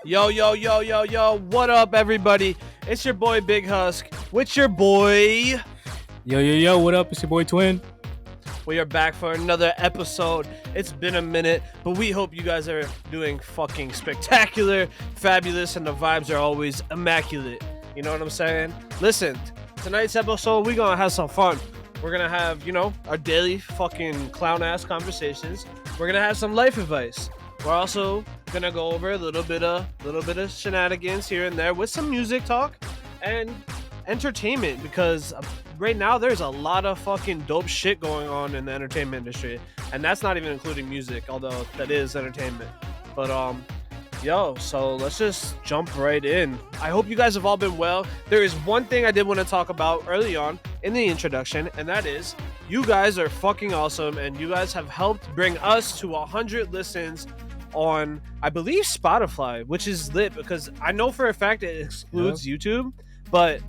Yo, yo, yo, yo, yo, what up, everybody? It's your boy, Big Husk, with your boy. Yo, yo, yo, what up? It's your boy, Twin. We are back for another episode. It's been a minute, but we hope you guys are doing fucking spectacular, fabulous, and the vibes are always immaculate. You know what I'm saying? Listen, tonight's episode, we're gonna have some fun. We're gonna have, our daily fucking clown-ass conversations. We're gonna have some life advice. We're also gonna go over a little bit of shenanigans here and there with some music talk and entertainment, because right now there's a lot of fucking dope shit going on in the entertainment industry, and that's not even including music, although that is entertainment. But so let's just jump right in. I hope you guys have all been well. There is one thing I did want to talk about early on in the introduction, and that is you guys are fucking awesome, and you guys have helped bring us to 100 listens on, I believe, Spotify, which is lit, because I know for a fact it excludes YouTube, but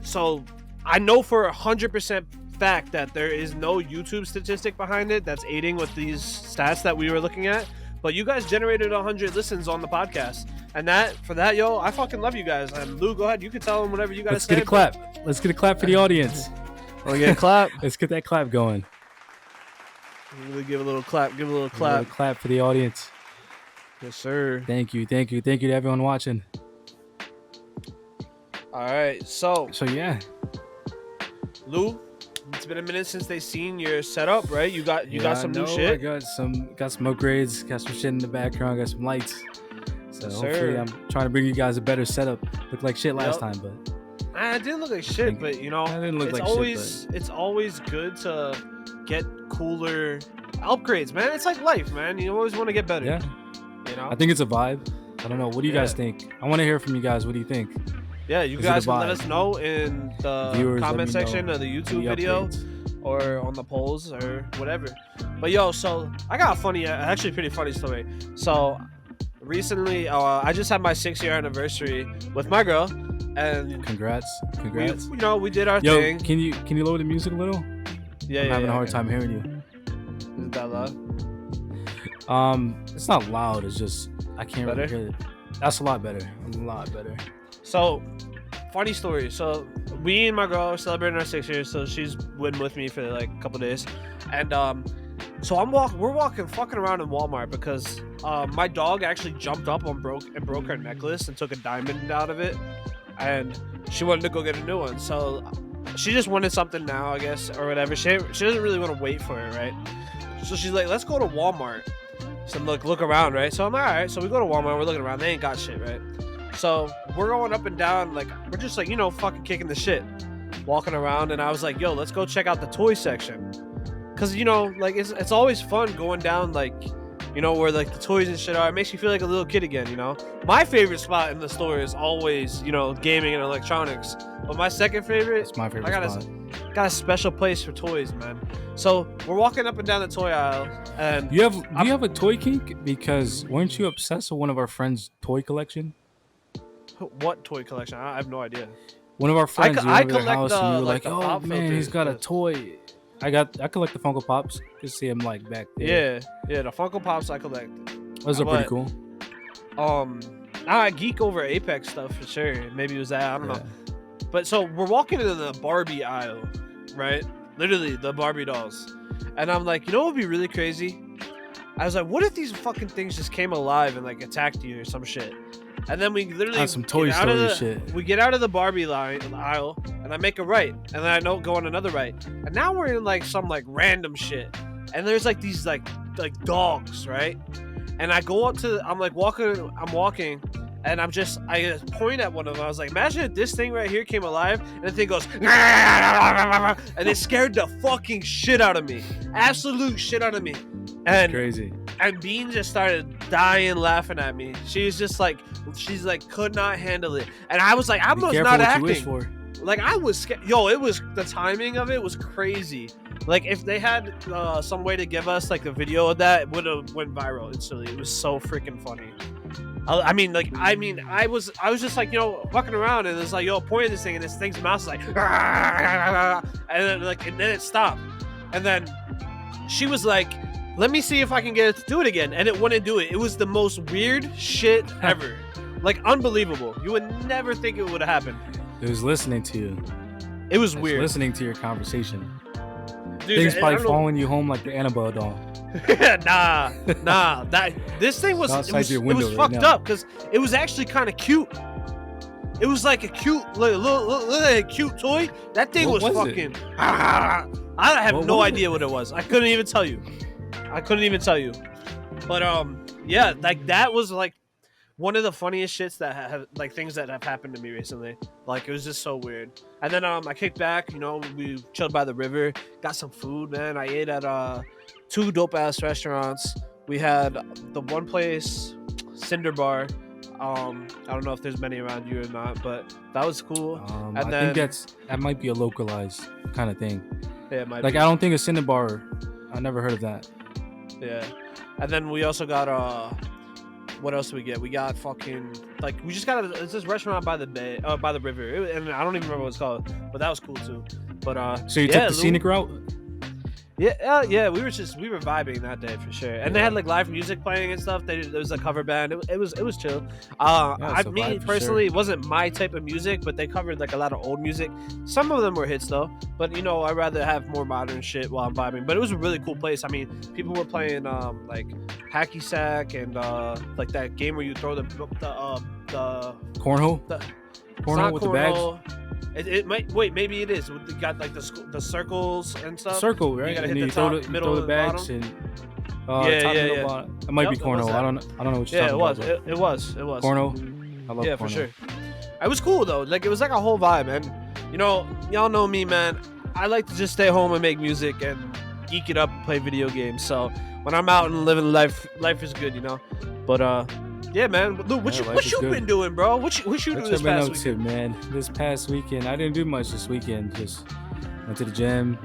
so I know for 100% fact that there is no YouTube statistic behind it that's aiding with these stats that we were looking at. But you guys generated 100 listens on the podcast, and for that, yo, I fucking love you guys. And Lou, go ahead, you can tell them whatever you gotta say. Let's get a clap. Let's get a clap for the audience. Oh, get a clap. Let's get that clap going. Really give a little clap. Give a little clap. A little clap for the audience. Yes, sir. Thank you to everyone watching. All right, so yeah, Lou, it's been a minute since they seen your setup, right? You got some new shit. I got some upgrades, got some shit in the background, got some lights. So yes, hopefully I'm trying to bring you guys a better setup. Looked like shit last time, but I didn't look like shit, but I didn't look like shit. It's always good to get cooler upgrades, man. It's like life, man. You always want to get better. Yeah. I think it's a vibe. I don't know. What do you guys think? I want to hear from you guys. What do you think? Yeah, you guys can let us know in the comment section of the YouTube video or on the polls or whatever. But yo, so I got a pretty funny story. So recently, I just had my 6-year anniversary with my girl, and congrats. We did our thing. Can you lower the music a little? Yeah, I'm having a hard time hearing you. Is it that loud? It's not loud. It's just I can't really hear it. That's a lot better. So, funny story. So, we and my girl are celebrating our 6 years. So she's been with me for like a couple days, and so we're fucking around in Walmart because my dog actually jumped up and broke her necklace and took a diamond out of it, and she wanted to go get a new one. So she just wanted something now, I guess, or whatever. She doesn't really want to wait for it, right? So she's like, let's go to Walmart. So look around, right? So I'm like, all right. So we go to Walmart. We're looking around. They ain't got shit, right? So we're going up and down, like we're just like fucking kicking the shit, walking around. And I was like, yo, let's go check out the toy section, cause like it's always fun going down like where like the toys and shit are. It makes you feel like a little kid again. My favorite spot in the store is always gaming and electronics. But my second favorite, it's my favorite spot. Got a special place for toys, man. So we're walking up and down the toy aisle, and you have a toy kink, because weren't you obsessed with one of our friends' toy collection? What toy collection? I have no idea. One of our friends, I collect house, and you were like, oh man, he's got a toy. I collect the Funko Pops. You see him like back there. Yeah, the Funko Pops I collect. Those are pretty cool. I geek over Apex stuff for sure. Maybe it was that. I don't know. But so we're walking into the Barbie aisle, right? Literally the Barbie dolls. And I'm like, what would be really crazy? I was like, what if these fucking things just came alive and like attacked you or some shit? And then we literally some Toy Story shit. We get out of the Barbie aisle, and I make a right, and then I go on another right, and now we're in like some like random shit, and there's like these like dogs, right? And I go up to, I'm walking, and I point at one of them. I was like, imagine if this thing right here came alive, and the thing goes, and it scared the fucking shit out of me, absolute shit out of me, and crazy. And Bean just started dying laughing at me. She's like could not handle it. And I was like, I was not acting. Like I was scared. Yo, it was, the timing of it was crazy. Like if they had some way to give us like a video of that, it would have went viral instantly. It was so freaking funny. I was just like, walking around, and it's like, pointing this thing, and this thing's mouth is like, and then it stopped. And then she was like, let me see if I can get it to do it again. And it wouldn't do it. It was the most weird shit ever. Like, unbelievable. You would never think it would have happened. It was listening to you. It was weird. Listening to your conversation. Dude, Things probably following you home like the Annabelle doll. nah. This thing was fucked up because it was actually kind of cute. It was like a cute, like cute toy. That thing was fucking. I have no idea what it was. I couldn't even tell you. But yeah, like that was like one of the funniest shits that have like things that have happened to me recently. Like it was just so weird. And then I kicked back. You know, we chilled by the river, got some food. Man, I ate at 2 dope ass restaurants. We had the one place, Cinder Bar. I don't know if there's many around you or not, but that was cool. I think that might be a localized kind of thing. Yeah, it might like be. I don't think a Cinder Bar. I never heard of that. Yeah, and then we also got what else did we get? We got fucking like we just got it's this restaurant by the bay, by the river, and I don't even remember what it's called, but that was cool too. But so you took the scenic route? Yeah, we were vibing that day for sure, and they had like live music playing and stuff. There was a cover band. It was chill. Me personally, it wasn't my type of music, but they covered like a lot of old music. Some of them were hits though, but you know, I'd rather have more modern shit while I'm vibing. But it was a really cool place. I mean, people were playing like hacky sack and like that game where you throw the cornhole. Cornhole with the bags. It might maybe it is. It got like the circles and stuff. Circle, right? You gotta and hit the top, middle, throw the bags bottom. And bottom. It might be cornhole. I don't know what you're talking about. It was. Cornhole. I love cornhole. For sure. It was cool though. Like it was like a whole vibe, and you know, y'all know me, man. I like to just stay home and make music and geek it up, play video games. So when I'm out and living life is good, you know. But yeah, man. Luke, what you been doing, bro? What you doing this past weekend? Man, this past weekend, I didn't do much this weekend. Just went to the gym.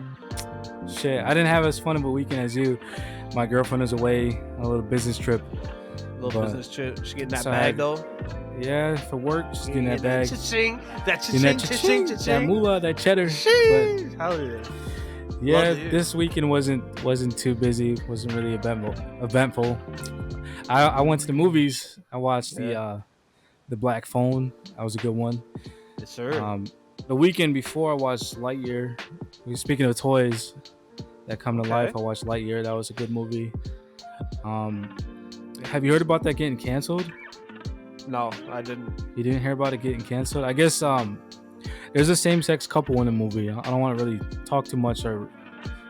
Shit, I didn't have as fun of a weekend as you. My girlfriend is away on a little business trip. Business trip. She's getting that bag though. Yeah, for work, she's getting that bag. Cha-ching. That that moolah, that cheddar. Hell yeah. Yeah, this weekend wasn't too busy. Wasn't really eventful. I went to the movies. I watched the Black Phone. That was a good one. Yes, sir. The weekend before, I watched Lightyear. Speaking of toys that come to life, I watched Lightyear. That was a good movie. Have you heard about that getting canceled? No, I didn't. You didn't hear about it getting canceled? I guess there's a same-sex couple in the movie. I don't want to really talk too much or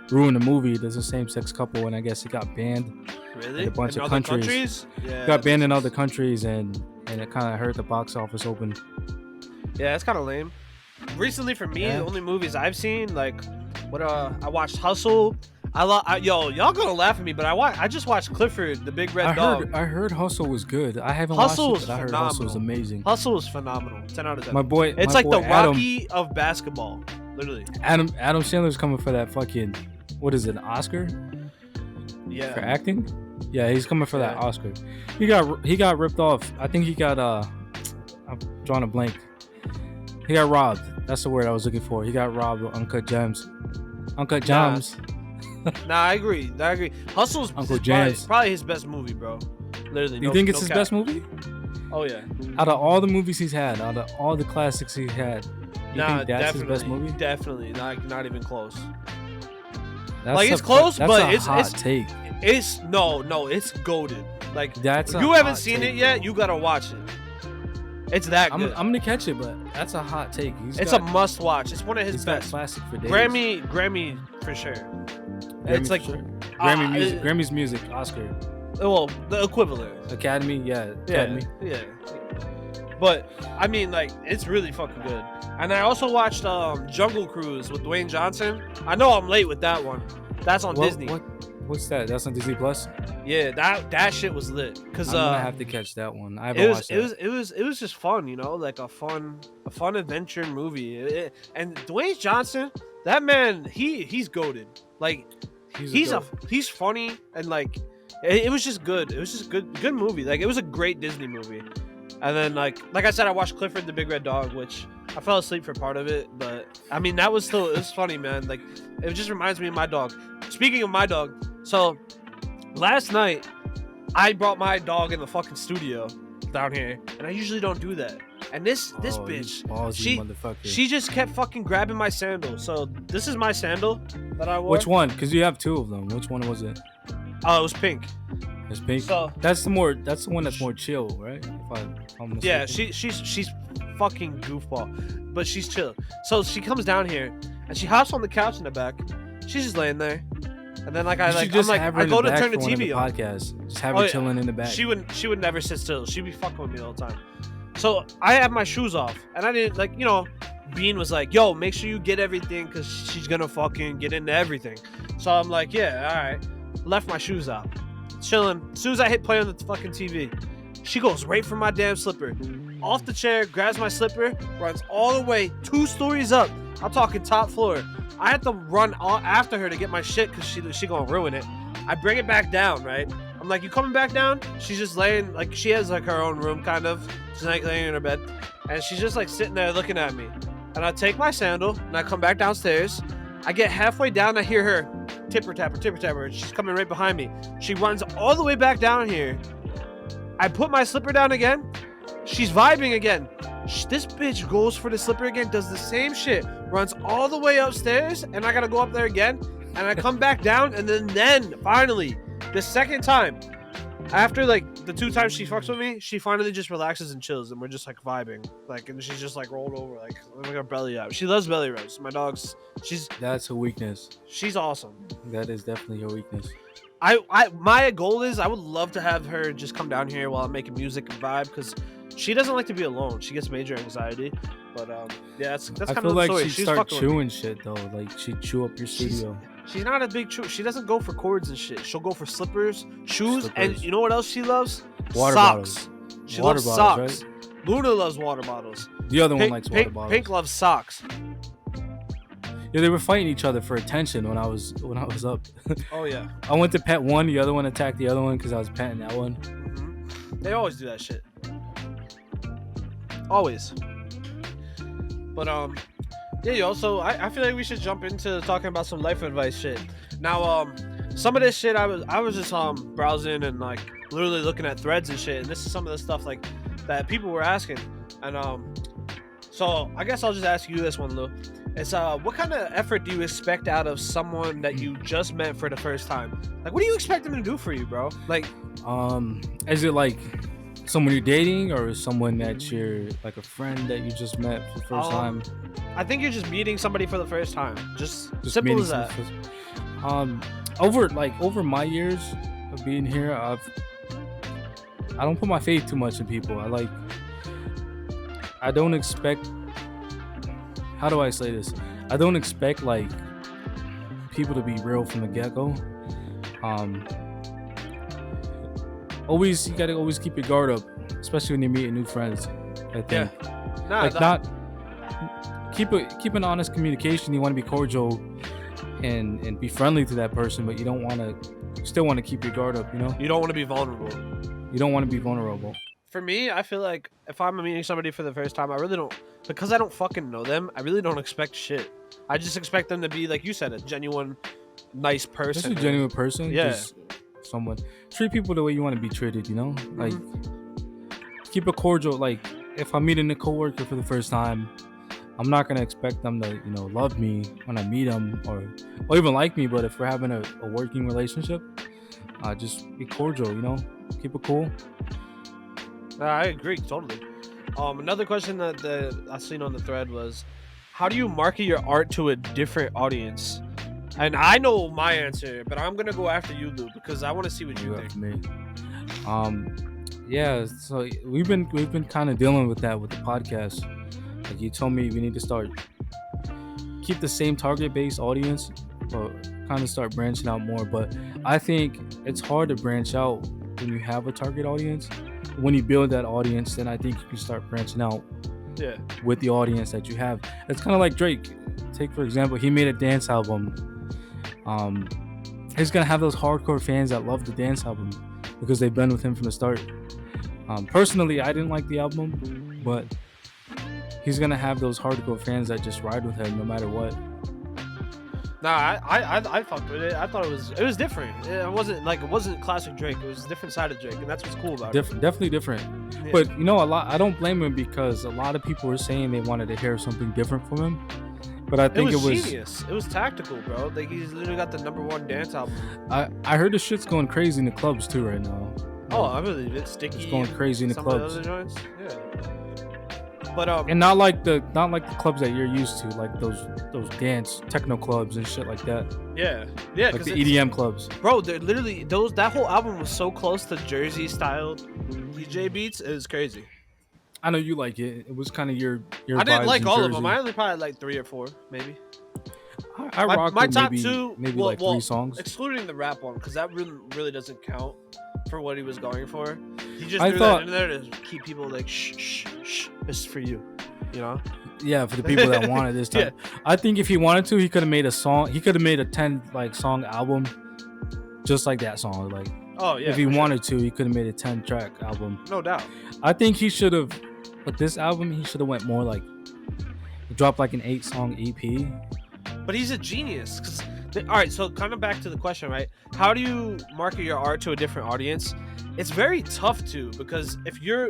ruin the movie. There's a same-sex couple, and I guess it got banned. Really? In a bunch of countries. Yeah, got banned in other countries, and it kind of hurt the box office open. Yeah, it's kind of lame. Recently, for me, the only movies I've seen, like, I watched Hustle. Y'all gonna laugh at me, but I just watched Clifford, the Big Red Dog. I heard Hustle was good. I haven't Hustle watched it, but I heard Hustle was amazing. Hustle was phenomenal. 10 out of 10. It's like the Adam, Rocky of basketball, literally. Adam Sandler's coming for that fucking, what is it, an Oscar? Yeah. For acting? Yeah, he's coming for that Oscar. He got ripped off. I think he got I'm drawing a blank. He got robbed. That's the word I was looking for. He got robbed with Uncut Gems. Nah, I agree. Hustle's probably his best movie, bro. Literally. You think it's his best movie? Oh yeah. Out of all the movies he's had, out of all the classics he's had, you think that's his best movie? Definitely. Not even close. It's close, but it's a hot take. It's it's goated. Like if you haven't seen it yet, you gotta watch it. It's that good. I'm gonna catch it, but that's a hot take. It's a must watch. It's one of his best. Classic for days. Grammy for sure. It's like Grammy's music, Oscar. Well, the equivalent. Academy. Yeah. But I mean, like, it's really fucking good. And I also watched Jungle Cruise with Dwayne Johnson. I know I'm late with that one. That's on Disney. What's that? That's on Disney Plus. Yeah, that shit was lit. Cause I'm gonna have to catch that one. I haven't watched that. It was just fun, you know, like a fun adventure movie. And Dwayne Johnson, that man, he's goated. Like he's funny, and like it was just good. It was just good movie. Like it was a great Disney movie. And then like I said, I watched Clifford the Big Red Dog, which I fell asleep for part of it, but I mean it was funny, man. Like it just reminds me of my dog. Speaking of my dog, so Last night, I brought my dog in the fucking studio down here, and I usually don't do that. And this bitch, she just kept fucking grabbing my sandal. So this is my sandal that I wore. Which one? Because you have two of them. Which one was it? Oh, it was pink. It's pink. So that's the one that's more chill, right? Yeah, she's fucking goofball, but she's chill. So she comes down here and she hops on the couch in the back. She's just laying there, and then I go to turn the TV on. Podcast. Just have her chilling in the back. She would never sit still. She'd be fucking with me all the time. So I have my shoes off, and I didn't Bean was like, "Yo, make sure you get everything, cause she's gonna fucking get into everything." So I'm like, "Yeah, all right." Left my shoes out, chilling. As soon as I hit play on the fucking TV, she goes right for my damn slipper, off the chair, grabs my slipper, runs all the way 2 stories up. I'm talking top floor. I had to run after her to get my shit because she gonna ruin it. I bring it back down, right? I'm like, "You coming back down?" She's just laying, like, she has like her own room kind of. She's like laying in her bed, and she's just like sitting there looking at me. And I take my sandal and I come back downstairs. I get halfway down, I hear her tipper tapper. She's coming right behind me. She runs all the way back down here. I put my slipper down again. She's vibing again. This bitch goes for the slipper again, does the same shit, runs all the way upstairs, and I gotta go up there again. And I come back down, and then finally, the second time, after like the 2 times she fucks with me, she finally just relaxes and chills, and we're just like vibing, like, and she's just like rolled over, like her belly out. She loves belly rubs. My dog's, that's her weakness. She's awesome. That is definitely her weakness. My goal is I would love to have her just come down here while I'm making music and vibe, because she doesn't like to be alone. She gets major anxiety. But yeah, that's kind of the story. I feel like she'd start chewing shit though. Like she'd chew up your studio. She's not a big chew. She doesn't go for cords and shit. She'll go for slippers, shoes, and you know what else she loves? Water socks. bottles. She loves socks. Right? Luna loves water bottles. The other one likes water bottles. Pink loves socks. Yeah, they were fighting each other for attention when I was up. Oh yeah. I went to pet one, the other one attacked the other one because I was petting that one. Mm-hmm. They always do that shit. Always. But yeah, yo. So I feel like we should jump into talking about some life advice shit. Now some of this shit I was just browsing and like literally looking at threads and shit, and this is some of the stuff like that people were asking, and so I guess I'll just ask you this one, Lou. It's what kind of effort do you expect out of someone that you just met for the first time? Like, what do you expect them to do for you, bro? Like, is it like someone you're dating, or someone that you're like a friend that you just met for the first time? I think you're just meeting somebody for the first time. Just simple as that. Over my years of being here, I don't put my faith too much in people. I don't expect. How do I say this? I don't expect like people to be real from the get-go. You gotta always keep your guard up, especially when you're meeting new friends. I think. Yeah. Keep an honest communication. You want to be cordial and be friendly to that person, but you still want to keep your guard up. You know. You don't want to be vulnerable. You don't want to be vulnerable. For me, I feel like if I'm meeting somebody for the first time, I really don't, because I don't fucking know them, I really don't expect shit. I just expect them to be, like you said, a genuine, nice person. Just a genuine person. Yeah. Just someone. Treat people the way you want to be treated, you know? Like, keep it cordial. Like, if I'm meeting a coworker for the first time, I'm not going to expect them to, love me when I meet them or even like me. But if we're having a working relationship, just be cordial, Keep it cool. I agree, totally. Another question that I seen on the thread was, how do you market your art to a different audience? And I know my answer, but I'm gonna go after you, Lou, because I want to see what you think. Me. Yeah. So we've been kind of dealing with that with the podcast. Like you told me, we need to keep the same target-based audience, but kind of start branching out more. But I think it's hard to branch out when you have a target audience. When you build that audience, then I think you can start branching out with the audience that you have. It's kind of like Drake. Take, for example, he made a dance album. He's going to have those hardcore fans that love the dance album because they've been with him from the start. Personally, I didn't like the album, but he's going to have those hardcore fans that just ride with him no matter what. Nah, I fucked with it. I thought it was different. It wasn't classic Drake. It was a different side of Drake, and that's what's cool about it. Definitely different. Yeah. But you know, I don't blame him because a lot of people were saying they wanted to hear something different from him. But I think it was genius. It was tactical, bro. Like he's literally got the #1 dance album. I heard the shit's going crazy in the clubs too right now. Oh, I believe it. Sticky. It's going crazy in the clubs. Of the other joints. Yeah. But and not like the clubs that you're used to, like those dance techno clubs and shit like that. Yeah, like the EDM clubs. Bro, they're literally that whole album was so close to Jersey style DJ beats. It was crazy. I know you like it. It was kind of your. I didn't like all of them. I only probably like 3 or 4, maybe. I rocked my top maybe, 2, maybe like 3 songs, excluding the rap one, because that really doesn't count for what he was going for. He just threw that in there to keep people like shh. This is for you, you know. Yeah, for the people that wanted this time. Yeah. I think if he wanted to, he could have made a song. He could have made a 10 song album, just like that song. Like, oh yeah, if he wanted to, he could have made a 10-track album. No doubt. I think he should have. With this album, he should have went more like dropped like an 8-song EP. But he's a genius. All right, so kind of back to the question, right? How do you market your art to a different audience? It's very tough to, because if you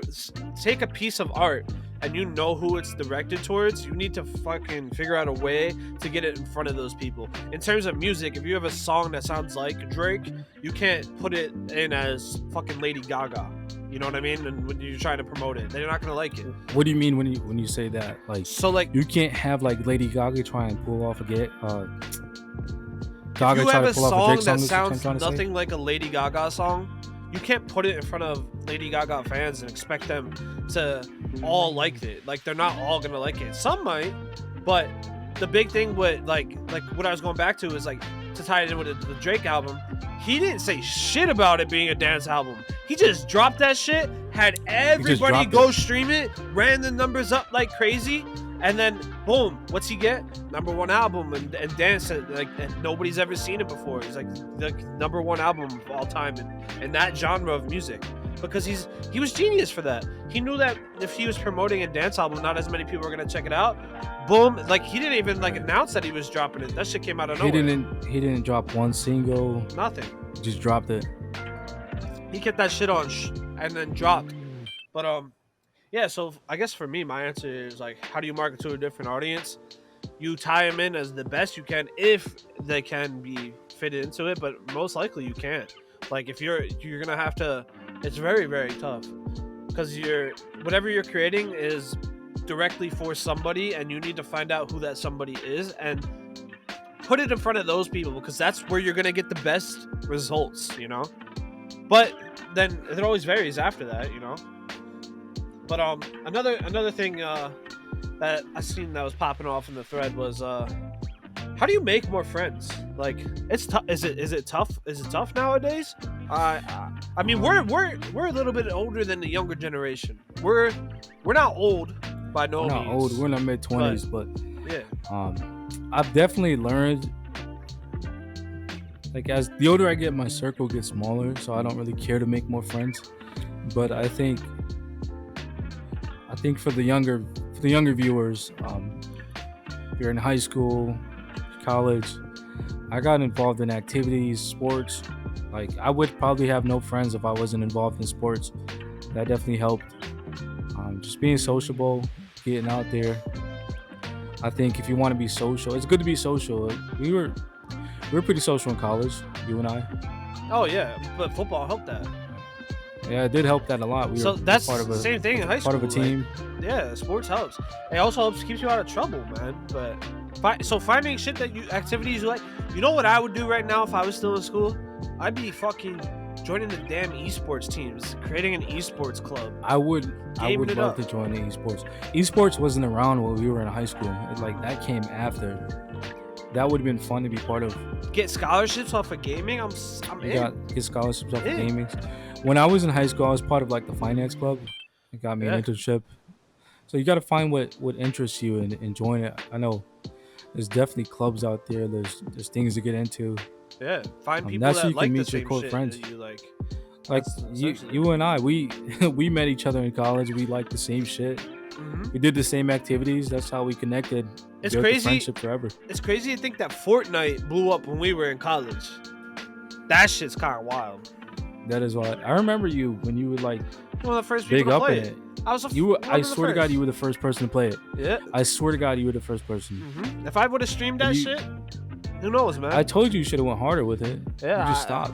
take a piece of art and you know who it's directed towards, you need to fucking figure out a way to get it in front of those people. In terms of music, if you have a song that sounds like Drake, you can't put it in as fucking Lady Gaga. You know what I mean? And when you're trying to promote it, they're not gonna like it. What do you mean when you say that? Like, so like you can't have like Lady Gaga try and pull off Gaga you have a song that sounds nothing like a Lady Gaga song, you can't put it in front of Lady Gaga fans and expect them to all like it. Like, they're not all gonna like it. Some might, but the big thing with like what I was going back to is like, to tie it in with the Drake album, he didn't say shit about it being a dance album. He just dropped that shit, had everybody go stream it, ran the numbers up like crazy, and then boom, what's he get? #1 album and dance it like, and nobody's ever seen it before. He's like the #1 album of all time in that genre of music, because he was genius for that. He knew that if he was promoting a dance album, not as many people were gonna check it out. Boom, like he didn't even like announce that he was dropping it. That shit came out of nowhere. He didn't drop one single. Nothing. Just dropped it. He kept that shit on and then dropped. But yeah, so I guess for me, my answer is like, how do you market to a different audience? You tie them in as the best you can if they can be fitted into it, but most likely you can't. Like, if you're gonna have to, it's very, very tough, because whatever you're creating is directly for somebody, and you need to find out who that somebody is and put it in front of those people, because that's where you're gonna get the best results, you know. But then it always varies after that, you know. But another thing that I seen that was popping off in the thread was how do you make more friends? Like, it's tough. Is it tough? Is it tough nowadays? I mean, we're a little bit older than the younger generation. We're not old by no means. We're not old. We're in our mid-20s, but yeah. I've definitely learned. Like, as the older I get, my circle gets smaller, so I don't really care to make more friends. But I think for the younger viewers, if you're in high school, college, I got involved in activities, sports. Like, I would probably have no friends if I wasn't involved in sports. That definitely helped. Just being sociable, getting out there. I think if you want to be social, it's good to be social. We were pretty social in college, you and I. Oh yeah, but football helped that. Yeah, it did help that a lot. We so were that's part of the same thing in high school. Part of a team. Like, yeah, sports helps. It also helps keeps you out of trouble, man. But so finding shit activities you like. You know what I would do right now if I was still in school? I'd be fucking joining the damn esports teams, creating an esports club. I would love to join the esports. Esports wasn't around when we were in high school. That came after. That would have been fun to be part of. Get scholarships off of gaming. I'm in. Get scholarships off of gaming. When I was in high school, I was part of like the finance club. It got me an internship. So you got to find what interests you and join it. I know there's definitely clubs out there. There's things to get into. Yeah, find people that like the same shit friends. that you like. Like you and I, we met each other in college. We like the same shit. We did the same activities. That's how we connected. It's built the crazy. friendship forever. It's crazy to think that Fortnite blew up when we were in college. That shit's kind of wild. That is why I remember you when you were like One of the first big people to up play in it. it. I was. I swear to God, you were the first person to play it. Yeah. I swear to God, you were the first person. If I would have streamed that shit, who knows, man? I told you should have went harder with it. Yeah, you just stopped.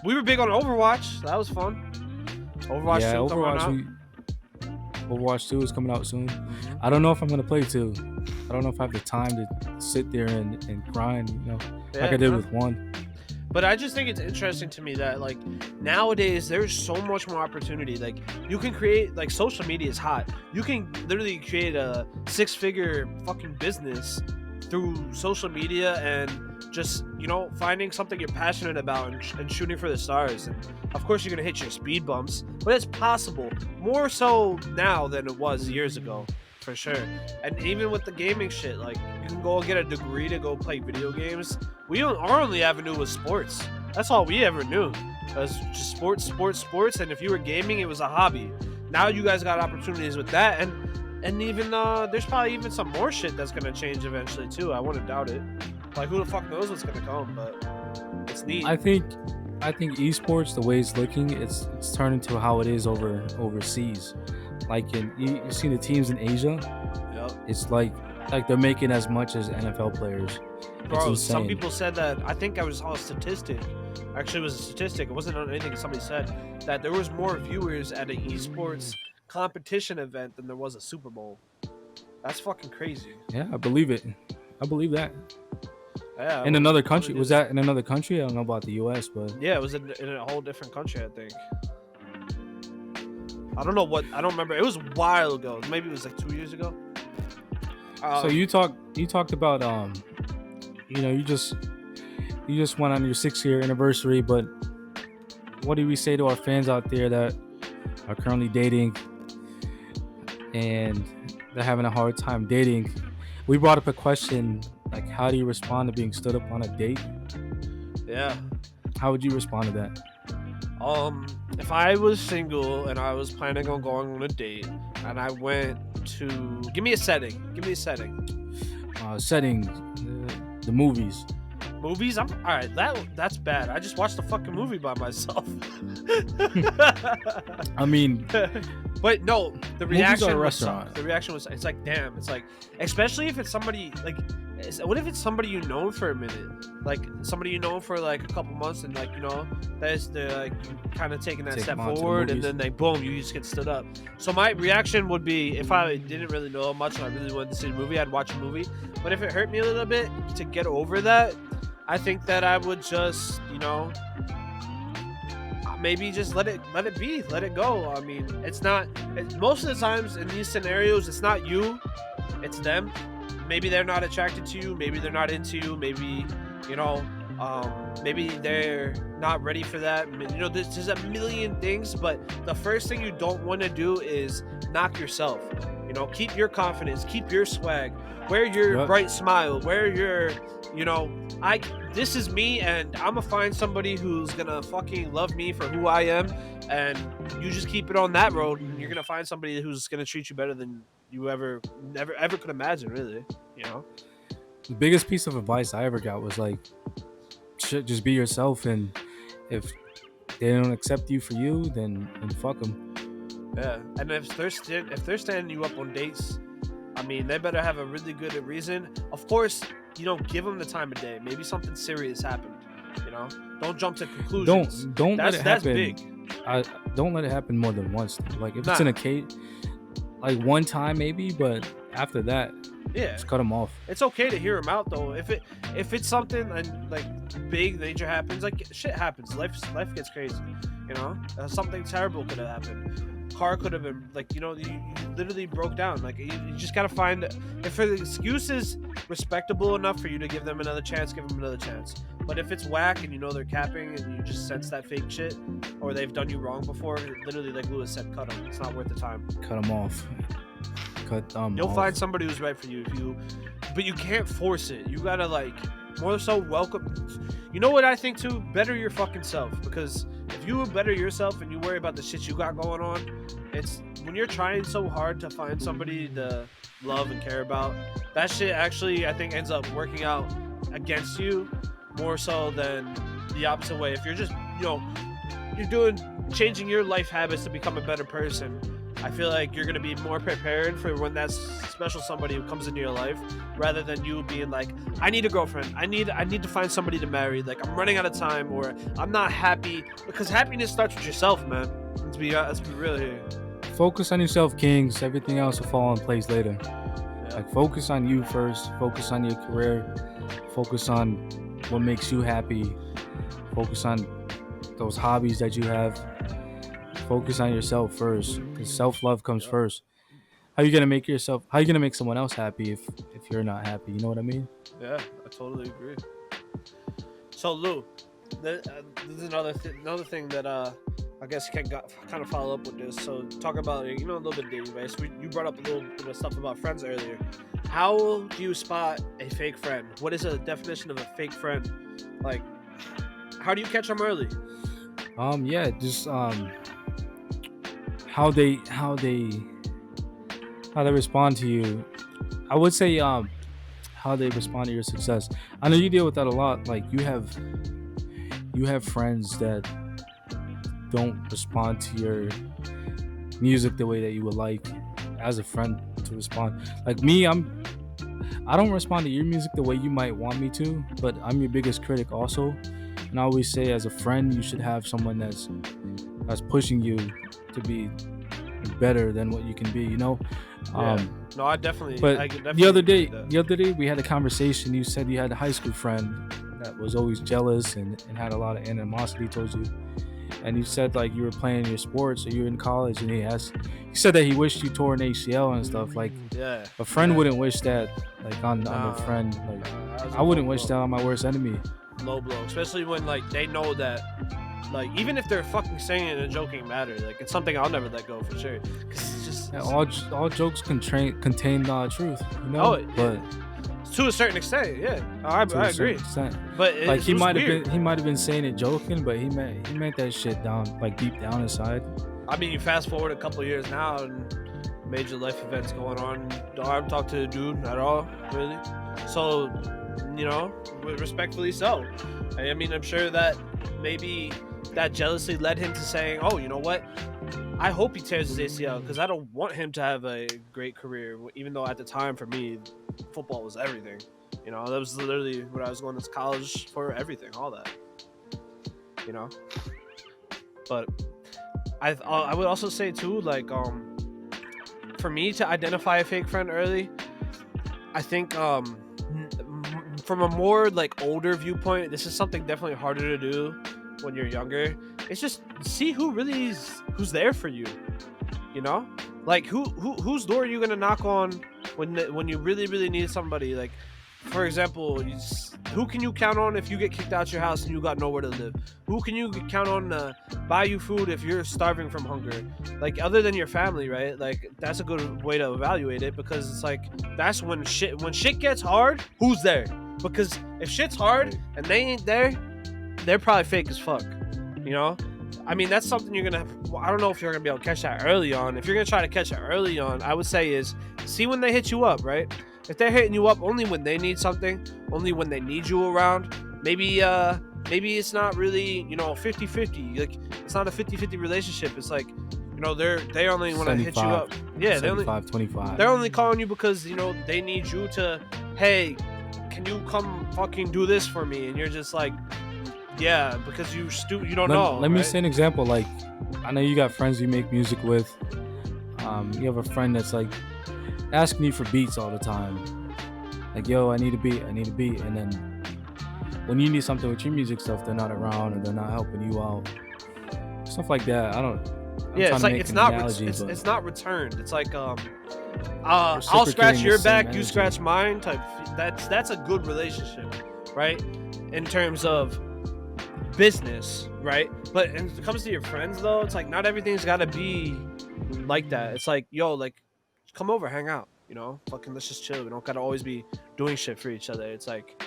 We were big on Overwatch. That was fun. Overwatch 2 coming out. Overwatch 2 is coming out soon. I don't know if I'm gonna play 2. I don't know if I have the time to sit there and grind, like I did with 1. But I just think it's interesting to me that like nowadays there's so much more opportunity. Like you can create, like, social media is hot. You can literally create a 6-figure fucking business through social media and just, finding something you're passionate about and shooting for the stars. And of course you're gonna hit your speed bumps, but it's possible. More so now than it was years ago, for sure. And even with the gaming shit, like you can go get a degree to go play video games. Our only avenue was sports. That's all we ever knew. It was just sports. And if you were gaming, it was a hobby. Now you guys got opportunities with that, and even there's probably even some more shit that's gonna change eventually too. I wouldn't doubt it. Like who the fuck knows what's gonna come, but it's neat. I think esports, the way it's looking, it's turned into how it is overseas. Like you've seen the teams in Asia. Yep. It's like they're making as much as NFL players. Bro, some people said that. I think I saw a statistic. Actually, it was a statistic. It wasn't on anything somebody said that there was more viewers at an esports competition event than there was a Super Bowl. That's fucking crazy. Yeah, I believe it. I believe that. Yeah. In another country? Was that in another country? I don't know about the U.S., but yeah, it was in a whole different country, I think. I don't know what. I don't remember. It was a while ago. Maybe it was like 2 years ago. So you talked about you just went on your 6-year anniversary, but what do we say to our fans out there that are currently dating and they're having a hard time dating? We brought up a question like, how do you respond to being stood up on a date? Yeah. How would you respond to that? If I was single and I was planning on going on a date and I went to, give me a setting. Setting, the movies. Movies? All right. That's bad. I just watched the fucking movie by myself. I mean, but no, the reaction was it's like, damn. It's like, especially if it's somebody like, what if it's somebody you know for a minute, like somebody you know for like a couple months, and like that's the like you kind of taking that step forward, and then like boom, you just get stood up. So my reaction would be, if I didn't really know much and I really wanted to see a movie, I'd watch a movie. But if it hurt me a little bit to get over that, I think that I would just maybe just let it be, let it go. I mean, most of the times in these scenarios, it's not you, it's them. Maybe they're not attracted to you. Maybe they're not into you. Maybe, maybe they're not ready for that. There's a million things, but the first thing you don't want to do is knock yourself. Keep your confidence, keep your swag, wear your bright smile, wear your, this is me, and I'm gonna find somebody who's gonna fucking love me for who I am, and you just keep it on that road, and you're gonna find somebody who's gonna treat you better than you ever could imagine, really. The biggest piece of advice I ever got was like, just be yourself, and if they don't accept you for you, then fuck them. Yeah, and if they're standing you up on dates, I mean, they better have a really good reason. Of course, give them the time of day. Maybe something serious happened. Don't jump to conclusions. Don't let it happen. That's big. Don't let it happen more than once. Like if it's in a case, like one time maybe, but after that, just cut them off. It's okay to hear them out though. If it's something and like big major happens, like shit happens. Life gets crazy. Something terrible could have happened. Car could have been like, you literally broke down. Like you just gotta find, if the excuse is respectable enough for you to give them another chance, give them another chance. But if it's whack and they're capping and you just sense that fake shit, or they've done you wrong before, literally like Lewis said, cut them. It's not worth the time. Cut them off. You'll find somebody who's right for you but you can't force it. You gotta like more so welcome. You know what I think too? Better your fucking self, because if you better yourself and you worry about the shit you got going on, it's when you're trying so hard to find somebody to love and care about, that shit actually I think ends up working out against you more so than the opposite way. If you're just, you're changing your life habits to become a better person, I feel like you're gonna be more prepared for when that special somebody who comes into your life, rather than you being like, I need a girlfriend, I need to find somebody to marry, like I'm running out of time, or I'm not happy, because happiness starts with yourself, man. Let's be real here. Focus on yourself, kings. Everything else will fall in place later. Yeah. Like, focus on you first. Focus on your career. Focus on what makes you happy. Focus on those hobbies that you have. Focus on yourself first, because self-love comes first. How you gonna make someone else happy if you're not happy? You know what I mean? Yeah, I totally agree. So Lou, this is another thing that I guess you can kind of follow up with this. So talk about a little bit of dating advice. You brought up a little bit of stuff about friends earlier. How do you spot a fake friend? What is a definition of a fake friend? Like, how do you catch them early? Just how they respond to you. I would say how they respond to your success. I know you deal with that a lot. Like, you have friends that don't respond to your music the way that you would like as a friend to respond. Like me, I don't respond to your music the way you might want me to, but I'm your biggest critic also. And I always say, as a friend, you should have someone that's pushing you to be better than what you can be, No, I definitely. But I the other day we had a conversation. You said you had a high school friend that was always jealous and had a lot of animosity towards you. And you said, like, you were playing your sports, or you were in college, and he said that he wished you tore an ACL and stuff. Like, a friend wouldn't wish that, like, on a friend. Like, I wouldn't wish that on my worst enemy. Low blow, especially when, like, they know that, like, even if they're fucking saying it in a joking matter, like, it's something I'll never let go for sure. Cause it's just all jokes contain truth, but to a certain extent, yeah, I agree. But like, he might have been saying it joking, but he meant that shit down, like, deep down inside. I mean, you fast forward a couple of years now, and major life events going on. Don't I talk to the dude at all, really. So, respectfully so. I mean, I'm sure that maybe that jealousy led him to saying, oh, you know what? I hope he tears his ACL, because I don't want him to have a great career, even though at the time, for me, football was everything. That was literally what I was going to college for, everything, all that. But I would also say too, like, for me to identify a fake friend early, I think from a more, like, older viewpoint, this is something definitely harder to do when you're younger. It's just see who's there for you. Like, whose door are you gonna knock on when you really, really need somebody? Like, for example, who can you count on if you get kicked out your house and you got nowhere to live? Who can you count on to buy you food if you're starving from hunger? Like, other than your family, right? Like, that's a good way to evaluate it, because it's like, that's when shit gets hard, who's there? Because if shit's hard and they ain't there, they're probably fake as fuck. I mean, that's something you're gonna I don't know if you're gonna be able to catch that early on. If you're gonna try to catch it early on, I would say is see when they hit you up, right? If they're hitting you up only when they need something, only when they need you around, maybe it's not really 50-50. Like, it's not a 50-50 relationship. It's like, they only want to hit you up. Yeah, 75-25. They're only calling you because they need you to, hey, can you come fucking do this for me? And you're just like, yeah, because you don't know. Let me say an example. Like, I know you got friends you make music with. You have a friend that's, like, asking you for beats all the time. Like, yo, I need a beat. And then when you need something with your music stuff, they're not around, or they're not helping you out. Stuff like that. It's like it's not returned. It's like I'll scratch your back, you scratch mine type. That's a good relationship, right? In terms of business, right? But when it comes to your friends, though, it's like not everything's gotta be like that. It's like, yo, like, come over, hang out, fucking let's just chill. We don't gotta always be doing shit for each other. It's like,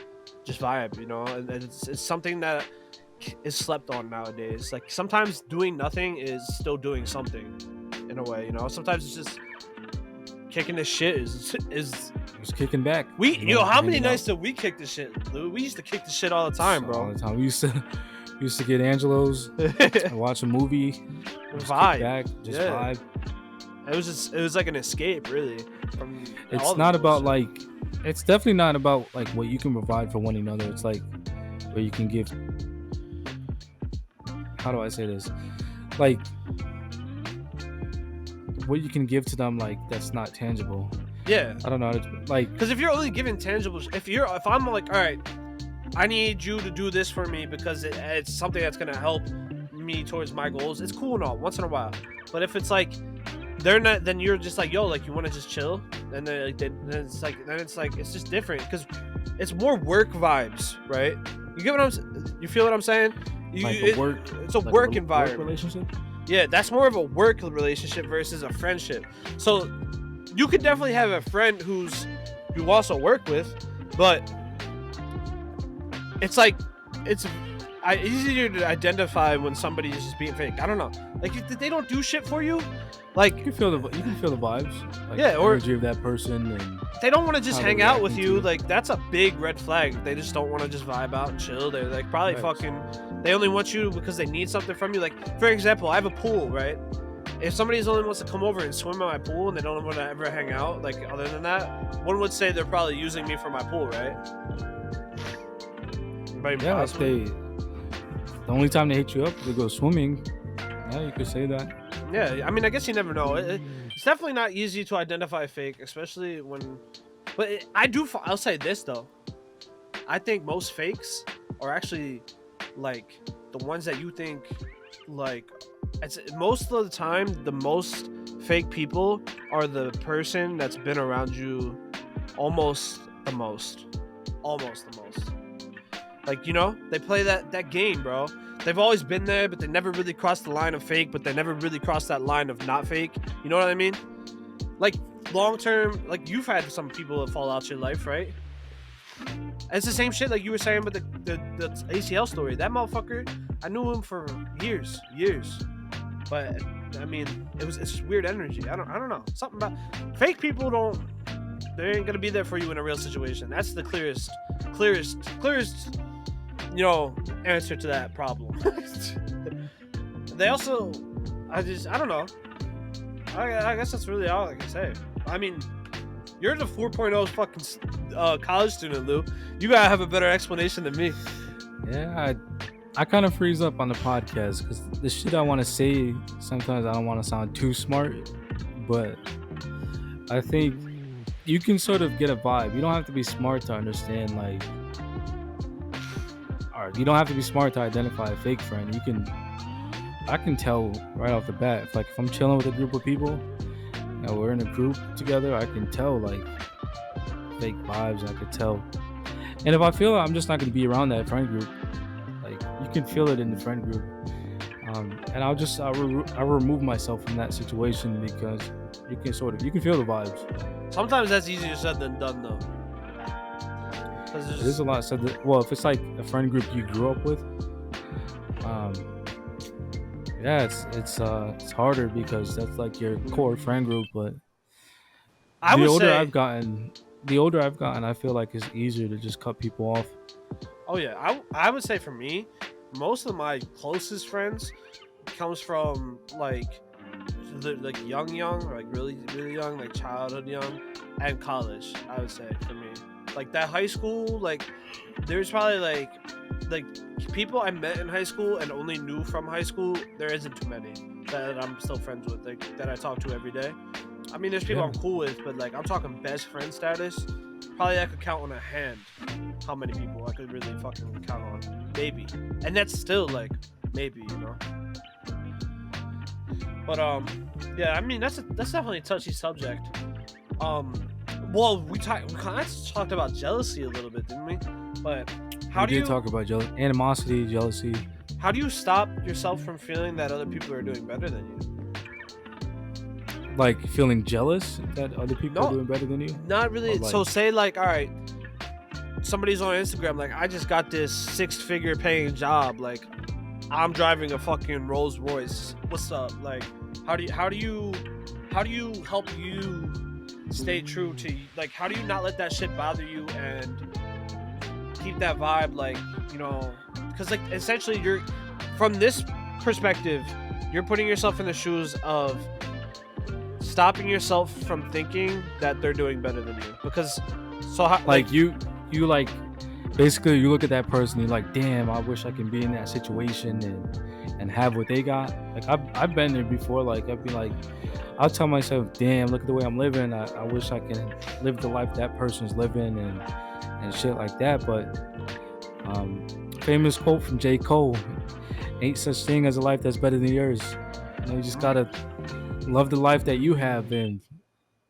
just vibe, and it's something that is slept on nowadays. Like, sometimes doing nothing is still doing something, in a way, you know. Sometimes it's just kicking this shit is Just kicking back. How many hanging nights out. did we kick this shit, Lou? We used to kick this shit all the time, All bro. the time. We used to get Angelo's and watch a movie. Just Vibe. kick back, just vibe. It was like an escape, really. From It's all the not about bullshit. like. It's definitely not about like what you can provide for one another. It's like where you can give. How do I say this? Like what you can give to them, like that's not tangible. Yeah. I don't know. It's like Because if you're only giving tangibles, if I'm like, all right, I need you to do this for me because it's something that's gonna help me towards my goals. It's cool and all, once in a while. But if it's like they're not, then you're just like, yo, like you want to just chill, and then like, then it's like it's just different because it's more work vibes, right? You get what you feel what I'm saying? It's a like work a environment. relationship. Yeah, that's more of a work relationship versus a friendship. So you could definitely have a friend who also work with, but it's like it's easier to identify when somebody is just being fake. I don't know. Like if they don't do shit for you, like You can feel the vibes. Like Yeah, the or- energy of that person, and they don't want to just how hang they're out with reacting you. to it. Like that's a big red flag. They just don't want to just vibe out and chill. They're like probably Right. they only want you because they need something from you. Like for example, I have a pool, right? If somebody only wants to come over and swim in my pool and they don't want to ever hang out, like other than that, one would say they're probably using me for my pool, right? Maybe yeah, if possibly. the only time they hit you up is to go swimming. Yeah, you could say that. Yeah, I mean, I guess you never know. It's definitely not easy to identify fake, especially when. But I'll say this though. I think most fakes are actually like the ones that you think like. It's most of the time the most fake people are the person that's been around you almost the most. Like, you know, they play that game, bro. They've always been there, but they never really crossed the line of fake, but they never really crossed that line of not fake. You know what I mean? Like, long term, like, you've had some people that fall out your life, right? It's the same shit like you were saying with the ACL story. That motherfucker, I knew him for years. But, I mean, it's just weird energy. I don't know. Something about... Fake people they ain't gonna be there for you in a real situation. That's the clearest, you know, answer to that problem. They also, I don't know. I guess that's really all I can say. I mean, you're the 4.0 fucking college student, Lou. You gotta have a better explanation than me. Yeah, I kind of freeze up on the podcast because the shit I want to say, sometimes I don't want to sound too smart, but I think you can sort of get a vibe. You don't have to be smart to understand, like, or you don't have to be smart to identify a fake friend. I can tell right off the bat. If I'm chilling with a group of people and we're in a group together, I can tell like fake vibes. I could tell, and if I feel I'm just not going to be around that friend group, like you can feel it in the friend group, and I'll remove myself from that situation because you can feel the vibes. Sometimes that's easier said than done, though. There's a lot said that. Well, if it's like a friend group you grew up with, yeah, it's harder because that's like your core friend group. But the older I've gotten, I feel like it's easier to just cut people off. Oh yeah, I would say for me, most of my closest friends comes from like young, or like really young, like childhood young, and college. I would say for me, like that high school, like there's probably like people I met in high school and only knew from high school. There isn't too many that I'm still friends with, like that I talk to every day. I mean, there's people I'm cool with, but like I'm talking best friend status. Probably I could count on a hand how many people I could really fucking count on. Maybe, and that's still like maybe, you know. But yeah, I mean that's definitely a touchy subject. Well, we kind of talked about jealousy a little bit, didn't we? But We did talk about animosity, jealousy. How do you stop yourself from feeling that other people are doing better than you? Like feeling jealous that other people are doing better than you? Not really. Like, so say like, all right, somebody's on Instagram like, I just got this 6-figure paying job. Like, I'm driving a fucking Rolls Royce. What's up? Like, how do you help you stay true to, like, how do you not let that shit bother you and keep that vibe, like, because, like, essentially you're, from this perspective, you're putting yourself in the shoes of stopping yourself from thinking that they're doing better than you, because so how, Like you like basically you look at that person, you're like, damn, I wish I can be in that situation and have what they got. Like I've been there before. Like I'd be like, I'll tell myself, damn, look at the way I'm living. I wish I can live the life that person's living and shit like that. But famous quote from J. Cole, ain't such thing as a life that's better than yours. You just gotta love the life that you have and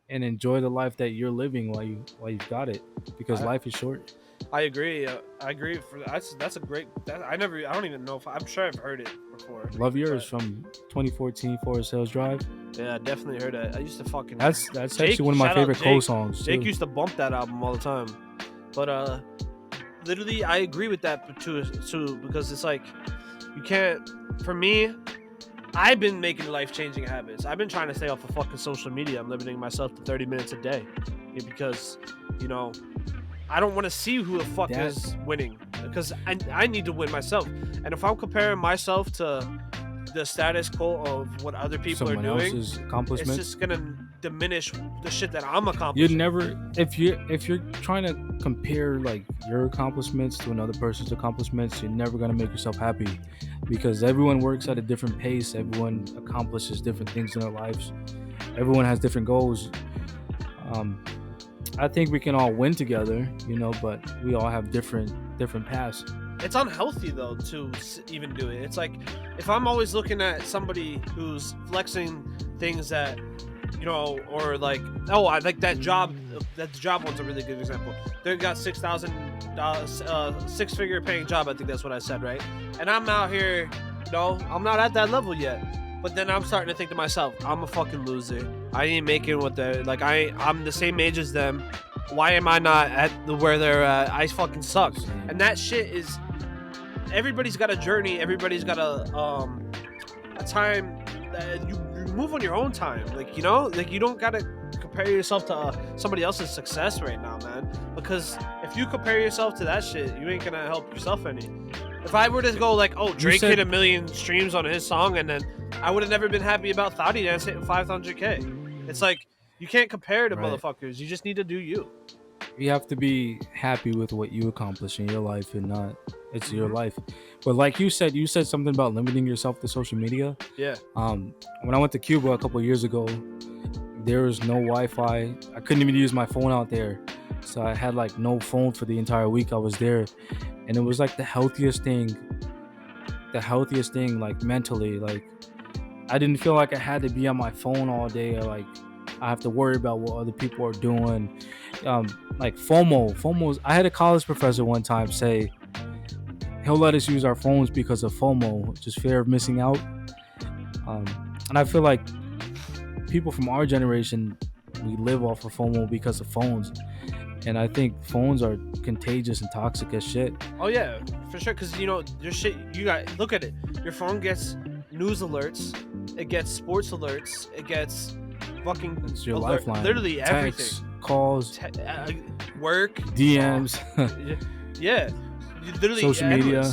enjoy the life that you're living while you've got it, because I, life is short. I agree. I agree. That's a great. I don't even know if I'm sure I've heard it before. Love yours but, from 2014 Forest Hills Drive. yeah, I definitely heard it. I used to fucking. That's Jake, actually one of my shout out favorite Cole songs too. Jake used to bump that album all the time. But literally, I agree with that too, because it's like, you can't. For me, I've been making life-changing habits. I've been trying to stay off of fucking social media. I'm limiting myself to 30 minutes a day, because, I don't want to see who the fuck is winning, because I need to win myself. And if I'm comparing myself to the status quo of what other people Someone are doing, else's accomplishments, it's just gonna diminish the shit that I'm accomplishing. you'd never, if you're trying to compare like your accomplishments to another person's accomplishments, you're never gonna make yourself happy, because everyone works at a different pace. Everyone accomplishes different things in their lives. Everyone has different goals. I think we can all win together, but we all have different paths. It's unhealthy though to even do it. It's like, if I'm always looking at somebody who's flexing things that, or like, oh, I like that job. That job one's a really good example. They got $6,000, six-figure paying job. I think that's what I said, right? And I'm out here, I'm not at that level yet. But then I'm starting to think to myself, I'm a fucking loser. I ain't making what they're like. I'm the same age as them. Why am I not at where they're at? I fucking suck. And that shit is. Everybody's got a journey. Everybody's got a time that you move on your own time. Like, you don't gotta compare yourself to somebody else's success right now, man. Because if you compare yourself to that shit, you ain't gonna help yourself any. If I were to go like, oh, Drake hit 1 million streams on his song, and then I would have never been happy about Thoughty Dance hitting 500K. It's like, you can't compare to motherfuckers. You just need to do you. You have to be happy with what you accomplish in your life, and not it's your life. But like you said something about limiting yourself to social media. Yeah. When I went to Cuba a couple of years ago, there was no Wi-Fi. I couldn't even use my phone out there, so I had like no phone for the entire week I was there, and it was like the healthiest thing like mentally. Like, I didn't feel like I had to be on my phone all day, or like I have to worry about what other people are doing. Like FOMO's. I had a college professor one time say he'll let us use our phones because of FOMO, just fear of missing out. And I feel like people from our generation, we live off of FOMO because of phones. And I think phones are contagious and toxic as shit. Oh yeah, for sure. Because there's shit you got. Look at it. Your phone gets news alerts. It gets sports alerts. It gets fucking. It's your lifeline. Literally texts, everything. Calls, work, DMs. Yeah, literally social media.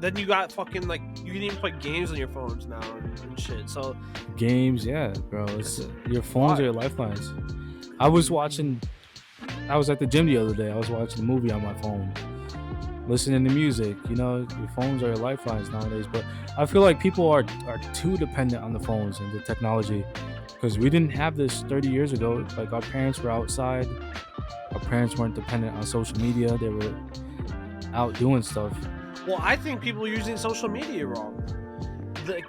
Then you got fucking, like, you can even play games on your phones now and shit. So games, yeah, bro. Your phones are your lifelines. I was at the gym the other day. I was watching a movie on my phone, listening to music. Your phones are your lifelines nowadays. But I feel like people are too dependent on the phones and the technology, because we didn't have this 30 years ago. Like, our parents were outside. Our parents weren't dependent on social media. They were out doing stuff. Well, I think people are using social media wrong.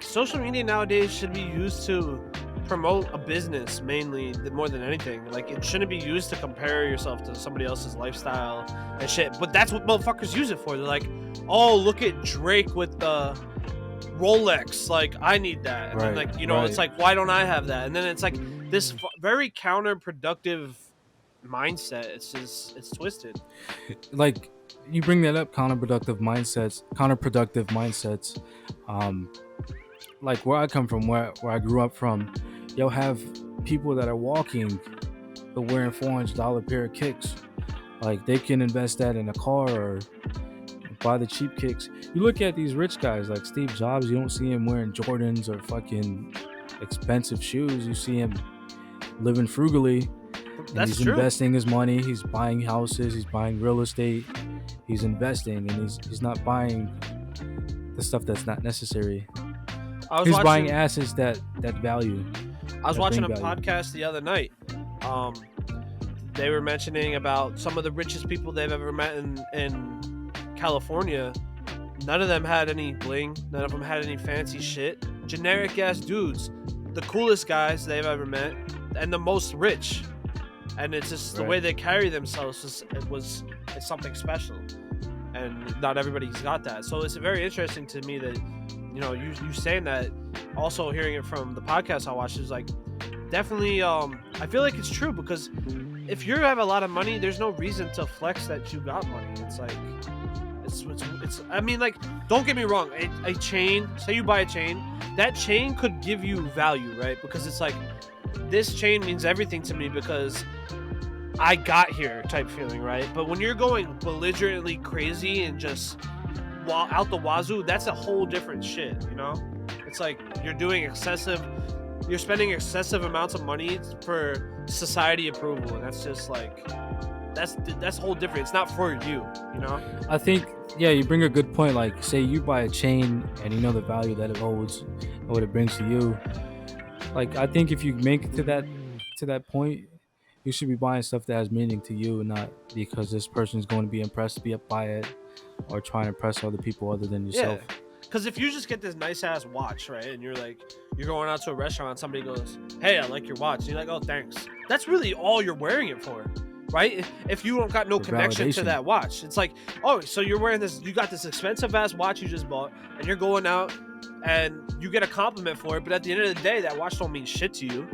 Social media nowadays should be used to promote a business, mainly, more than anything. Like, it shouldn't be used to compare yourself to somebody else's lifestyle and shit. But that's what motherfuckers use it for. They're like, oh, look at Drake with the Rolex. Like, I need that. And then, like, it's like, why don't I have that? And then it's like this very counterproductive mindset. It's twisted. Like, you bring that up, counterproductive mindsets. like where I come from, where I grew up from, you'll have people that are walking but wearing $400 pair of kicks. Like they can invest that in a car or buy the cheap kicks. You look at these rich guys like Steve Jobs, you don't see him wearing Jordans or fucking expensive shoes. You see him living frugally. And That's he's true. investing his money. He's buying houses. He's buying real estate. He's investing, and he's not buying the stuff that's not necessary. He's buying assets that value. I was that watching a bring value. podcast the other night. They were mentioning about some of the richest people they've ever met in California. None of them had any bling. None of them had any fancy shit. Generic ass dudes. The coolest guys they've ever met, and the most rich. And it's just the way they carry themselves it's something special, and not everybody's got that. So it's very interesting to me that you saying that. Also hearing it from the podcast I watched is like definitely I feel like it's true, because if you have a lot of money, there's no reason to flex that you got money. It's like it's I mean, like, don't get me wrong, a chain, say you buy a chain, that chain could give you value, right? Because it's like, this chain means everything to me because I got here type feeling, right? But when you're going belligerently crazy and just out the wazoo, that's a whole different shit, It's like you're spending excessive amounts of money for society approval, and that's just like, that's whole different. It's not for you, I think, yeah, you bring a good point. Like, say you buy a chain and you know the value that it holds and what it brings to you. Like, I think if you make it to that point, you should be buying stuff that has meaning to you, not because this person's going to be impressed by it or trying to impress other people other than yourself. Yeah. Because if you just get this nice ass watch, right, and you're going out to a restaurant, somebody goes, "Hey, I like your watch," and you're like, "Oh, thanks." That's really all you're wearing it for, right? If you don't got no connection to that watch, it's like, oh, so you're wearing this, you got this expensive ass watch you just bought, and you're going out and you get a compliment for it, but at the end of the day, that watch don't mean shit to you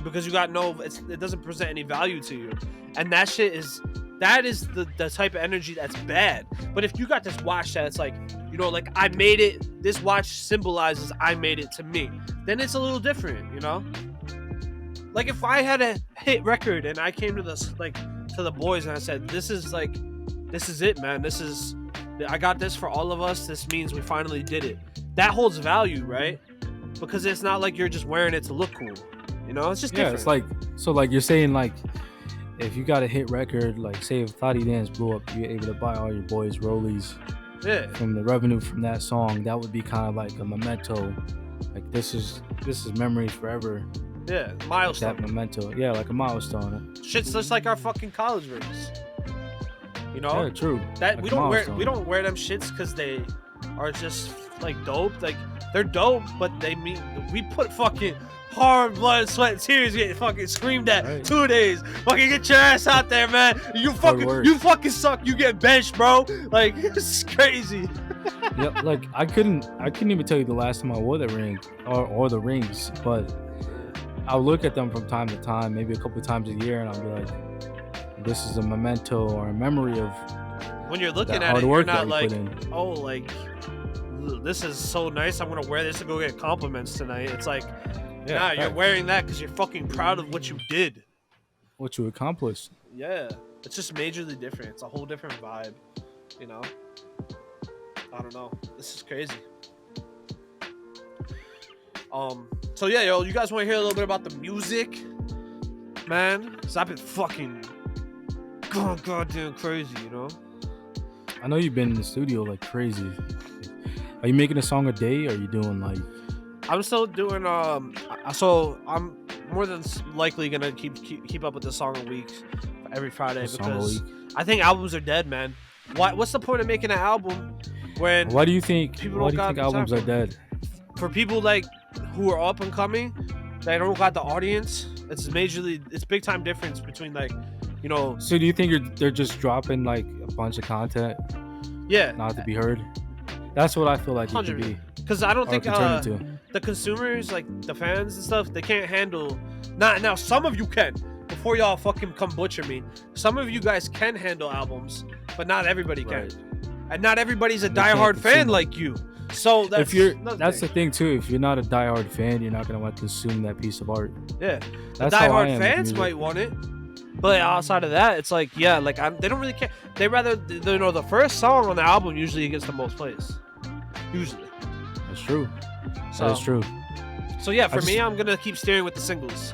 because you got it doesn't present any value to you, and that is the type of energy that's bad. But if you got this watch that's like, like, I made it, this watch symbolizes I made it to me, then it's a little different, Like, if I had a hit record and I came to the boys and I said, this is it, man, I got this for all of us, this means we finally did it, that holds value, right? Because it's not like you're just wearing it to look cool, it's just different. It's like, so like you're saying, like, if you got a hit record, like say if Thotty Dance blew up, you're able to buy all your boys rollies from the revenue from that song. That would be kind of like a memento, like this is memories forever. Yeah, milestone. Like that memento, yeah, like a milestone. Shit's just like our fucking college rings, Yeah, true. That like we don't wear them shits because they are just like dope. Like, they're dope, but we put fucking hard blood, sweat, and tears, get fucking screamed at. Right. 2 days. Fucking get your ass out there, man. You fucking suck. You get benched, bro. Like, it's crazy. Yeah, like I couldn't even tell you the last time I wore the ring or the rings, but I'll look at them from time to time, maybe a couple times a year, and I'll be like, this is a memento or a memory of when you're looking at it, you're not like, oh, like, this is so nice, I'm gonna wear this to go get compliments tonight. It's like, nah, you're wearing that because you're fucking proud of what you did, what you accomplished. Yeah, it's just majorly different. It's a whole different vibe, I don't know, this is crazy. So yeah, you guys want to hear a little bit about the music, man? Because I've been fucking going goddamn crazy, I know you've been in the studio like crazy. Are you making a song a day, or are you doing like? I'm still doing so I'm more than likely gonna keep up with the song a week every Friday, because I think albums are dead, man. What's the point of making an album when? Why do you think albums are dead? For people like who are up and coming, they don't got the audience. It's big time difference between, like, So do you think they're just dropping like a bunch of content? Yeah. Not to be heard. That's what I feel like it could be. Because I don't think the consumers, like the fans and stuff, they can't handle. Now some of you can. Before y'all fucking come butcher me, some of you guys can handle albums, but not everybody can. Right. And not everybody's a diehard fan like you. So that's that's the thing too. If you're not a diehard fan, you're not gonna want to consume that piece of art. Yeah, That's the how I diehard am with fans music. might want it, but outside of that, it's like they don't really care. They rather the first song on the album usually gets the most plays. Usually, That's true. so That's true. So yeah, for me, I'm gonna keep steering with the singles.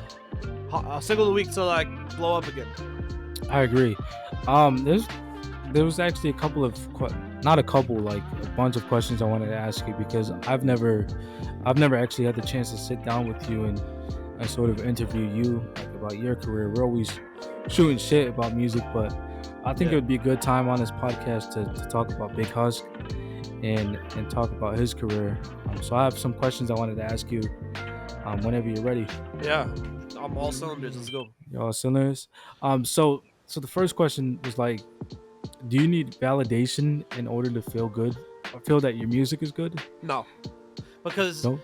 A single a week till I blow up again. I agree. There was actually a couple of not a couple, like a bunch of questions I wanted to ask you because I've never actually had the chance to sit down with you and sort of interview you like about your career. We're always shooting shit about music, but I think it would be a good time on this podcast to talk about Big Husk and talk about his career. So I have some questions I wanted to ask you whenever you're ready. Yeah, I'm all cylinders. Let's go. You're all cylinders. So the first question was like, do you need validation in order to feel good or feel that your music is good? No, because No?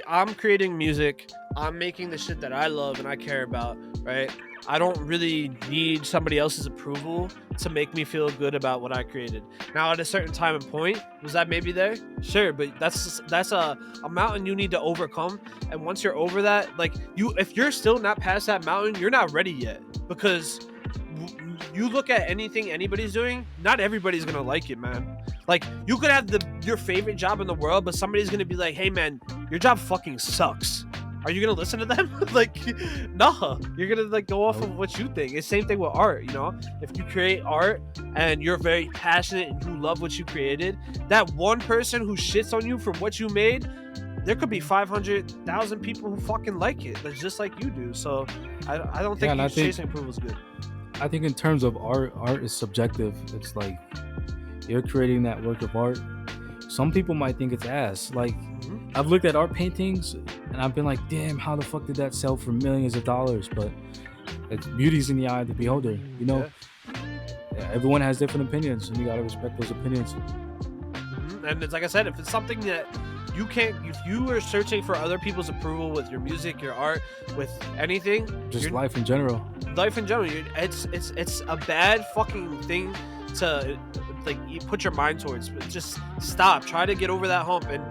I'm creating music, I'm making the shit that I love and I care about, right? I don't really need somebody else's approval to make me feel good about what I created. Now, at a certain time and point, was that maybe there? Sure, but that's a mountain you need to overcome. And once you're over that, like if you're still not past that mountain, you're not ready yet. Because you look at anything anybody's doing, not everybody's gonna like it, man. Like you could have your favorite job in the world, but somebody's gonna be like, "Hey, man, your job fucking sucks." Are you gonna listen to them? Like, nah. You're gonna like go off of what you think. It's same thing with art, you know. If you create art and you're very passionate and you love what you created, that one person who shits on you for what you made, there could be 500,000 people who fucking like it, that's just like you do. So I don't think chasing approval is good. I think in terms of art is subjective. It's like you're creating that work of art. Some people might think it's ass. Like I've looked at art paintings and I've been like, damn, how the fuck did that sell for millions of dollars? But it's beauty's in the eye of the beholder, you know. Yeah, everyone has different opinions and you gotta respect those opinions. And it's like I said, if it's something that you can't, if you are searching for other people's approval with your music, your art, with anything, just life in general, it's a bad fucking thing to like you put your mind towards. Just stop, try to get over that hump, and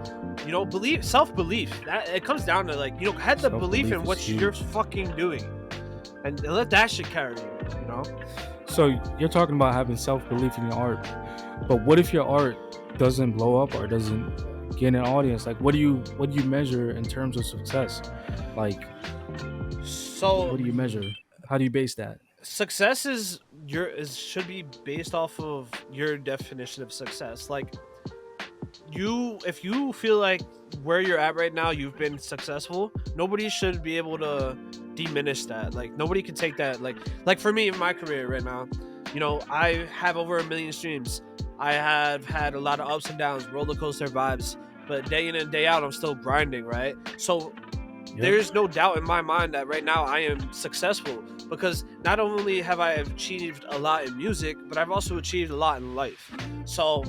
you know, self-belief, that it comes down to like, you know, have the belief in what you're fucking doing and let that shit carry you, you know. So you're talking about having self-belief in your art, but what if your art doesn't blow up or doesn't gain an audience? Like what do you measure in terms of success? Like, so what do you measure? How do you base that? Success should be based off of your definition of success. Like if you feel like where you're at right now you've been successful, nobody should be able to diminish that. Like nobody can take that. Like for me in my career right now, you know, I have over 1 million streams. I have had a lot of ups and downs, roller coaster vibes, but day in and day out I'm still grinding, right? So there's no doubt in my mind that right now I am successful, because not only have I achieved a lot in music, but I've also achieved a lot in life. So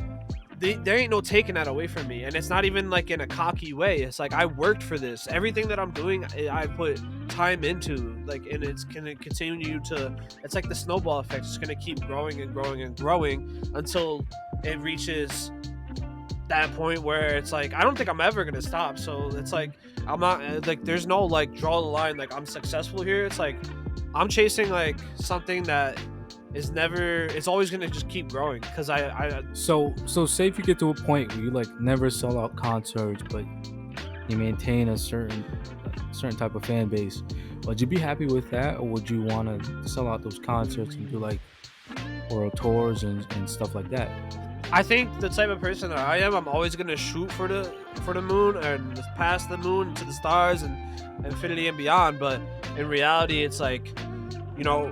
there ain't no taking that away from me. And it's not even like in a cocky way. It's like I worked for this. Everything that I'm doing, I put time into, like, and it's gonna continue to, it's like the snowball effect. It's gonna keep growing and growing and growing until it reaches that point where it's like I don't think I'm ever gonna stop. So it's like I'm not like, there's no like draw the line like I'm successful here. It's like I'm chasing like something that is never, it's always gonna just keep growing, because so say if you get to a point where you like never sell out concerts but you maintain a certain type of fan base, would you be happy with that, or would you want to sell out those concerts and do like world tours and stuff like that? I think the type of person that I am, I'm always gonna shoot for the moon and past the moon to the stars and infinity and beyond. But in reality, it's like, you know,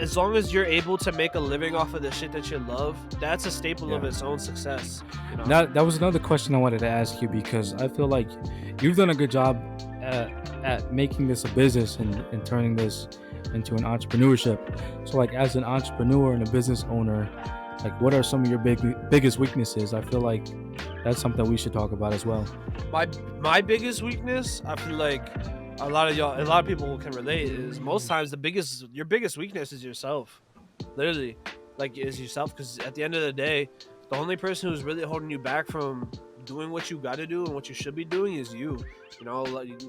as long as you're able to make a living off of the shit that you love, that's a staple of its own success. You know? That was another question I wanted to ask you, because I feel like you've done a good job at making this a business and turning this into an entrepreneurship. So like, as an entrepreneur and a business owner, like, what are some of your biggest weaknesses? I feel like that's something we should talk about as well. My biggest weakness, I feel like a lot of people can relate, is most times your biggest weakness is yourself. Literally, like, is yourself, because at the end of the day, the only person who's really holding you back from doing what you got to do and what you should be doing is you. You know, like,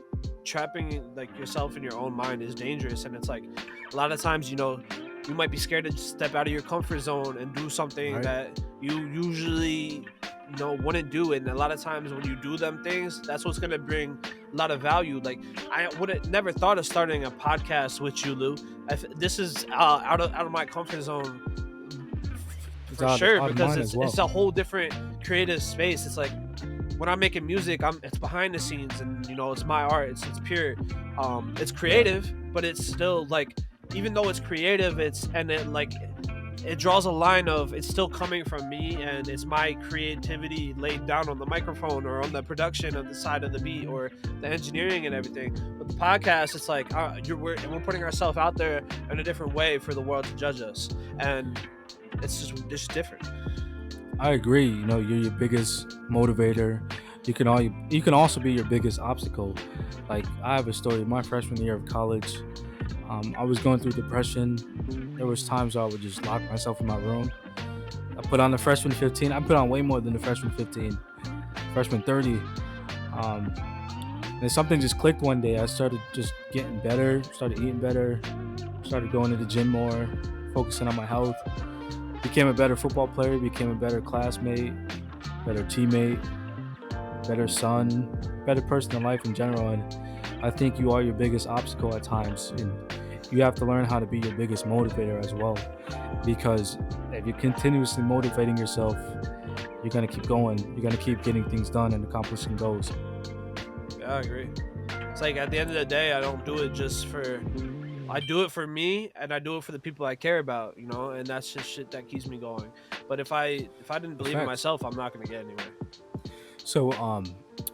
trapping like yourself in your own mind is dangerous, and it's like a lot of times, you know, you might be scared to step out of your comfort zone and do something Right. that you usually, you know, wouldn't do. And a lot of times when you do them things, that's what's gonna bring a lot of value. Like, I would have never thought of starting a podcast with you, Lou. This is out of my comfort zone It's for out sure, of because mine it's as well. it's a whole different creative space. It's like when I'm making music, it's behind the scenes, and you know, it's my art. It's pure. It's creative, but it's still like, even though it's creative, it draws a line of it's still coming from me, and it's my creativity laid down on the microphone or on the production of the side of the beat or the engineering and everything. But the podcast, it's like we're putting ourselves out there in a different way for the world to judge us, and it's just different. I agree. You know, you're your biggest motivator. You can also be your biggest obstacle. Like, I have a story. My freshman year of college, I was going through depression. There was times where I would just lock myself in my room. I put on the freshman 15. I put on way more than the freshman 15. Freshman 30. And something just clicked one day. I started just getting better, started eating better, started going to the gym more, focusing on my health. Became a better football player, became a better classmate, better teammate, better son, better person in life in general. And I think you are your biggest obstacle at times. And you have to learn how to be your biggest motivator as well. Because if you're continuously motivating yourself, you're going to keep going. You're going to keep getting things done and accomplishing goals. Yeah, I agree. It's like, at the end of the day, I don't do it just for. I do it for me, and I do it for the people I care about, you know, and that's just shit that keeps me going. But if I didn't believe in Facts. myself, I'm not gonna get anywhere. So,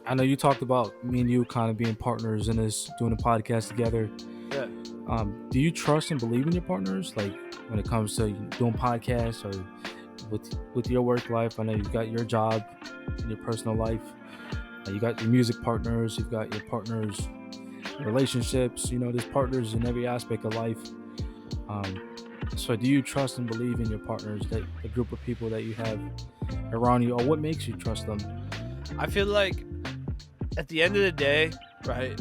I know you talked about me and you kind of being partners in this, doing a podcast together. Yeah. Do you trust and believe in your partners? Like, when it comes to doing podcasts or with your work life? I know you've got your job and your personal life. You got your music partners. You've got your partners' relationships. You know, there's partners in every aspect of life. So do you trust and believe in your partners, that the group of people that you have around you, or what makes you trust them? I feel like at the end of the day, right,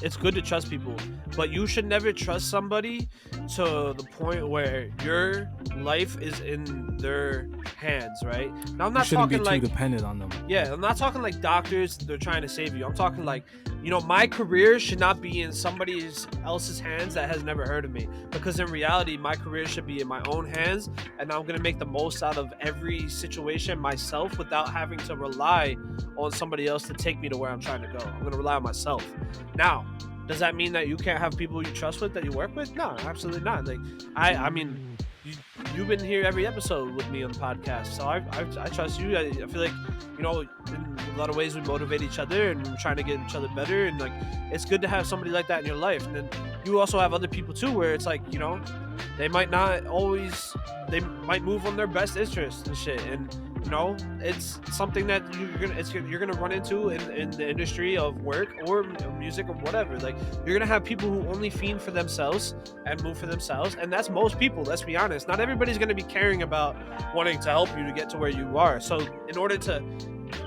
it's good to trust people, but you should never trust somebody to the point where your life is in their hands, right? Now, I'm You not shouldn't be talking too like, dependent on them. yeah, I'm not talking like doctors, they're trying to save you. I'm talking like, you know, my career should not be in somebody else's hands that has never heard of me, because in reality, my career should be in my own hands, and I'm gonna make the most out of every situation myself without having to rely on somebody else to take me to where I'm trying to go. I'm gonna rely on myself. Now, does that mean that you can't have people you trust with that you work with? No, absolutely not. Like, I mean, you've been here every episode with me on the podcast, so I trust you. I feel like, you know, in a lot of ways we motivate each other and we're trying to get each other better, and like, it's good to have somebody like that in your life. And then you also have other people too, where it's like, you know, they might move on their best interests and shit, and you know, it's something that you're gonna run into in the industry of work or music or whatever. Like, you're gonna have people who only fiend for themselves and move for themselves, and that's most people. Let's be honest. Not everybody's gonna be caring about wanting to help you to get to where you are. So in order to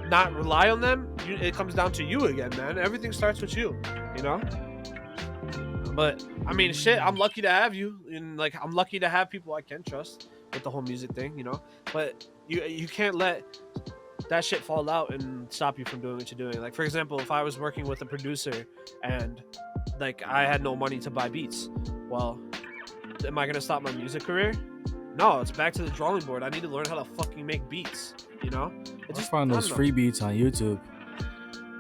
not rely on them, it comes down to you again, man. Everything starts with you, you know. But I mean, shit, I'm lucky to have you, and like, I'm lucky to have people I can trust with the whole music thing, you know. But you can't let that shit fall out and stop you from doing what you're doing. Like, for example, if I was working with a producer and like I had no money to buy beats, well, am I gonna stop my music career? No, it's back to the drawing board. I need to learn how to fucking make beats, you know. It's Just find I those don't know. free beats on YouTube.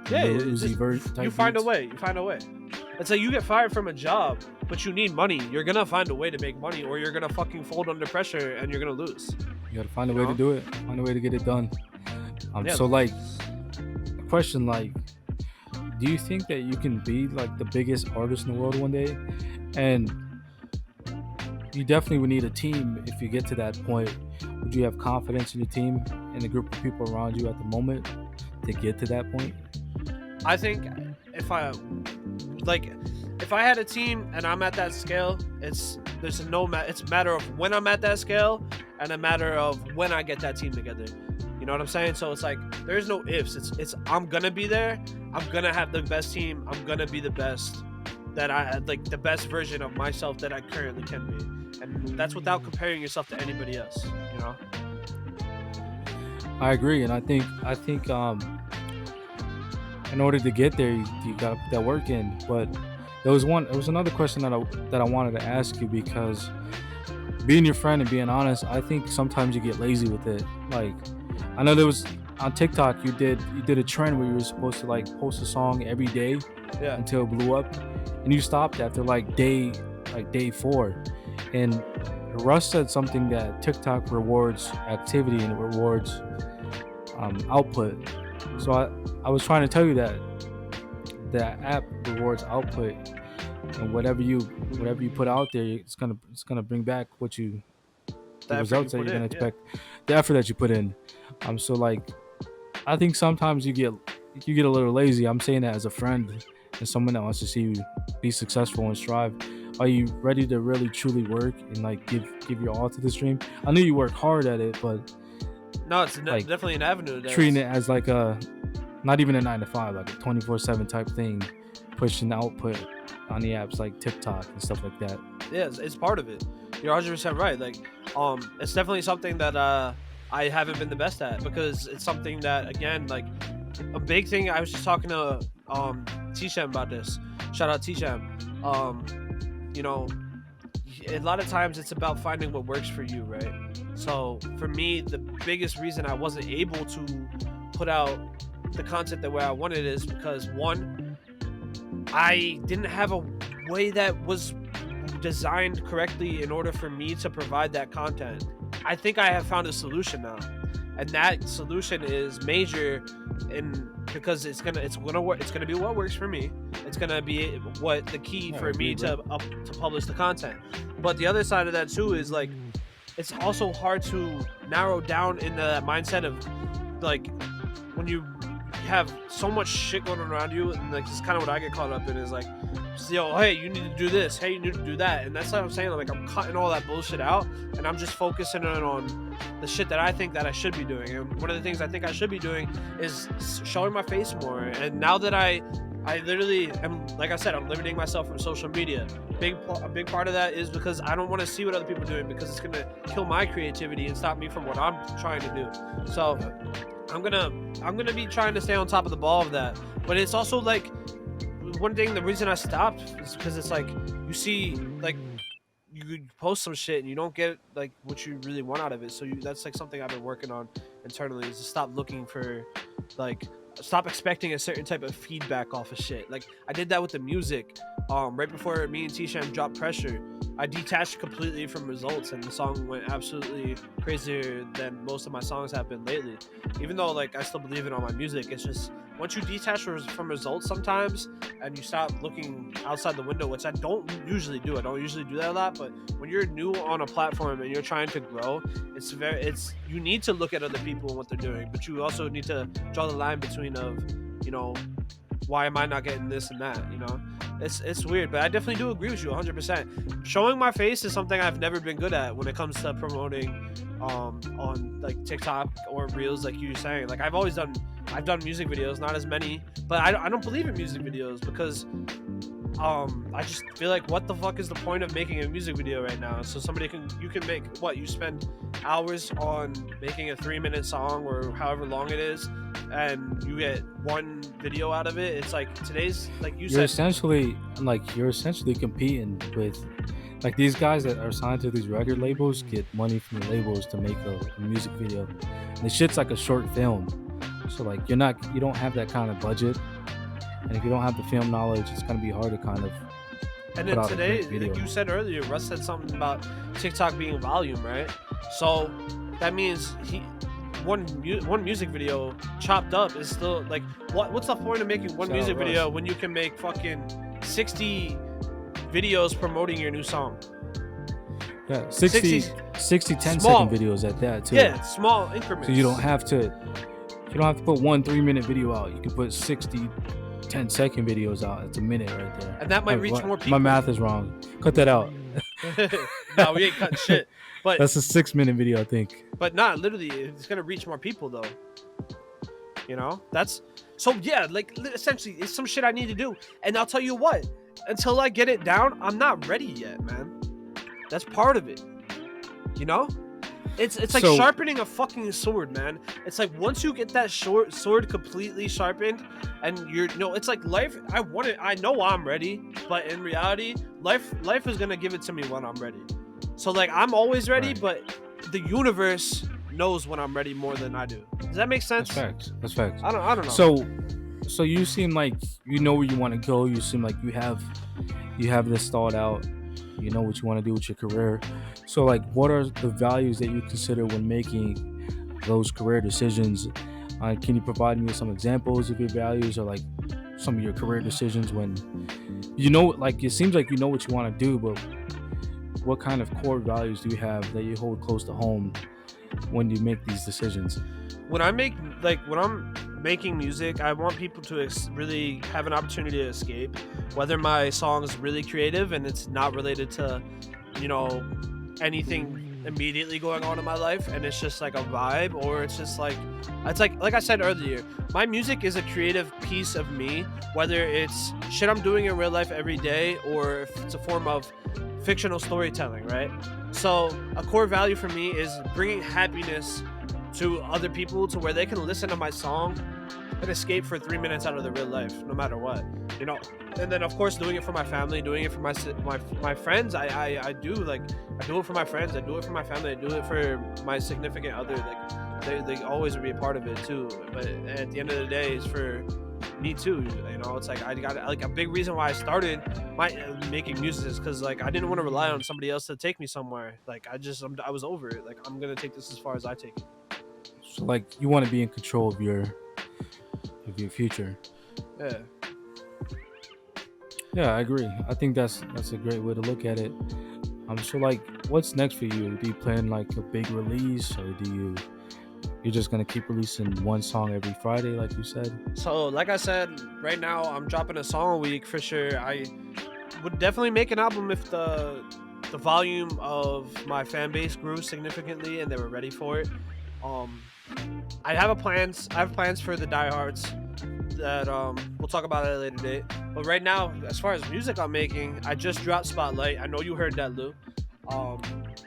Yeah, Lil it's Uzi just- Vert type you find a beats. way. You find a way. It's like, you get fired from a job, but you need money. You're gonna find a way to make money, or you're gonna fucking fold under pressure and you're gonna lose. You gotta find a You way know? to do it. Find a way to get it done. Yeah. So, like, a question, like, do you think that you can be like the biggest artist in the world one day? And you definitely would need a team if you get to that point. Would you have confidence in your team and the group of people around you at the moment to get to that point? I think if I had a team and I'm at that scale, it's a matter of when I'm at that scale and a matter of when I get that team together. You know what I'm saying? So it's like there's no ifs. It's I'm gonna be there. I'm gonna have the best team. I'm gonna be the best that I like, the best version of myself that I currently can be, and that's without comparing yourself to anybody else. You know. I agree, and I think in order to get there, you gotta put that work in. But there was another question that I wanted to ask you, because being your friend and being honest, I think sometimes you get lazy with it. Like, I know there was on TikTok you did a trend where you were supposed to like post a song every day until it blew up, and you stopped after like day 4. And Russ said something that TikTok rewards activity and it rewards output. So I was trying to tell you that the app rewards output, and whatever you put out there, it's gonna bring back the results that you're gonna expect, the effort that you put in. So like, I think sometimes you get a little lazy. I'm saying that as a friend and someone that wants to see you be successful and strive. Are you ready to really truly work and like give your all to this dream? I know you work hard at it, but no, it's like, definitely an avenue. Treating it as like a, not even a 9 to 5, like a 24/7 type thing, pushing output on the apps like TikTok and stuff like that. Yeah, it's part of it. You're 100% right. Like, it's definitely something that I haven't been the best at, because it's something that, again, like a big thing. I was just talking to T-Sham about this. Shout out T-Sham. You know, a lot of times it's about finding what works for you, right? So for me, the biggest reason I wasn't able to put out the content the way I wanted is because, one, I didn't have a way that was designed correctly in order for me to provide that content. I think I have found a solution now, and that solution is major, because it's gonna work. It's gonna be what works for me. It's gonna be what the key for me to publish the content. But the other side of that too is like, it's also hard to narrow down in the mindset of like, when you have so much shit going on around you, and like, this is kind of what I get caught up in, is like, yo, hey, you need to do this, hey, you need to do that, and that's what I'm saying. Like, I'm cutting all that bullshit out, and I'm just focusing on the shit that I think that I should be doing. And one of the things I think I should be doing is showing my face more. And now that I literally am, like I said, I'm limiting myself from social media. A big part of that is because I don't want to see what other people are doing, because it's gonna kill my creativity and stop me from what I'm trying to do. So I'm gonna be trying to stay on top of the ball of that. But it's also like, one thing, the reason I stopped is because it's like, you see, like, you post some shit and you don't get like what you really want out of it. So that's like something I've been working on internally, is to stop looking for, like, stop expecting a certain type of feedback off of shit. Like, I did that with the music. Right before me and T-Sham dropped Pressure, I detached completely from results, and the song went absolutely crazier than most of my songs have been lately. Even though, like, I still believe in all my music, it's just, once you detach from results sometimes, and you stop looking outside the window, which I don't usually do. I don't usually do that a lot, but when you're new on a platform and you're trying to grow, you need to look at other people and what they're doing, but you also need to draw the line between of, you know, why am I not getting this and that, you know? It's weird, but I definitely do agree with you 100%. Showing my face is something I've never been good at when it comes to promoting on like TikTok or Reels, like you were saying. Like, I've done music videos, not as many, but I don't believe in music videos, because I just feel like, what the fuck is the point of making a music video right now? So you can make what, you spend hours on making a 3-minute song or however long it is, and you get one video out of it. It's like, today's, like you're essentially competing with, like, these guys that are signed to these record labels get money from the labels to make a music video, and the shit's like a short film. So like, you don't have that kind of budget, and if you don't have the film knowledge, it's gonna be hard to kind of. And then today, like you said earlier, Russ said something about TikTok being volume, right? So that means one music video chopped up is still like, what's the point of making one music video when you can make fucking 60 videos promoting your new song? Yeah, 60 10-second videos at that too. Yeah, small increments. So you don't have to put one 3-minute video out. You can put 60 10-second videos out. It's a minute right there. And that might reach more people. My math is wrong. Cut that out. No, we ain't cutting shit. But That's a 6-minute video, I think. But not literally, it's gonna reach more people though. That's so yeah. Like essentially, it's some shit I need to do, and I'll tell you what. Until I get it down, I'm not ready yet, man. That's part of it. It's like sharpening a fucking sword, man. It's like once you get that sword completely sharpened, and it's like life. I know I'm ready, but in reality, life is gonna give it to me when I'm ready. So like I'm always ready, Right. but the universe knows when I'm ready more than I do. Does that make sense? That's facts. I don't know. So you seem like you know where you want to go. You seem like you have this thought out. You know what you want to do with your career. So like, what are the values that you consider when making those career decisions? Can you provide me with some examples of your values, or like some of your career decisions when like it seems like you know what you want to do, but what kind of core values do you have that you hold close to home when you make these decisions? When I'm making music, I want people to really have an opportunity to escape. Whether my song is really creative and it's not related to, anything immediately going on in my life, and it's just like a vibe, or it's just like I said earlier, my music is a creative piece of me. Whether it's shit I'm doing in real life every day, or if it's a form of fictional storytelling, right? So a core value for me is bringing happiness to other people, to where they can listen to my song and escape for 3 minutes out of their real life, no matter what, and then of course doing it for my family, doing it for my friends. I do it for my friends, I do it for my family, I do it for my significant other. Like they always will be a part of it too, but at the end of the day, it's for me too. It's like I got like a big reason why I started making music is because like I didn't want to rely on somebody else to take me somewhere. Like I was over it. Like I'm gonna take this as far as I take it. So like you want to be in control of your future. Yeah, I agree. I think that's a great way to look at it. So like, what's next for you? Do you plan like a big release, or you're just gonna keep releasing one song every Friday, like you said? So like I said, right now I'm dropping a song a week for sure. I would definitely make an album if the volume of my fan base grew significantly and they were ready for it. I have plans for the diehards that we'll talk about at a later date. But right now, as far as music I'm making, I just dropped Spotlight. I know you heard that, Lou. I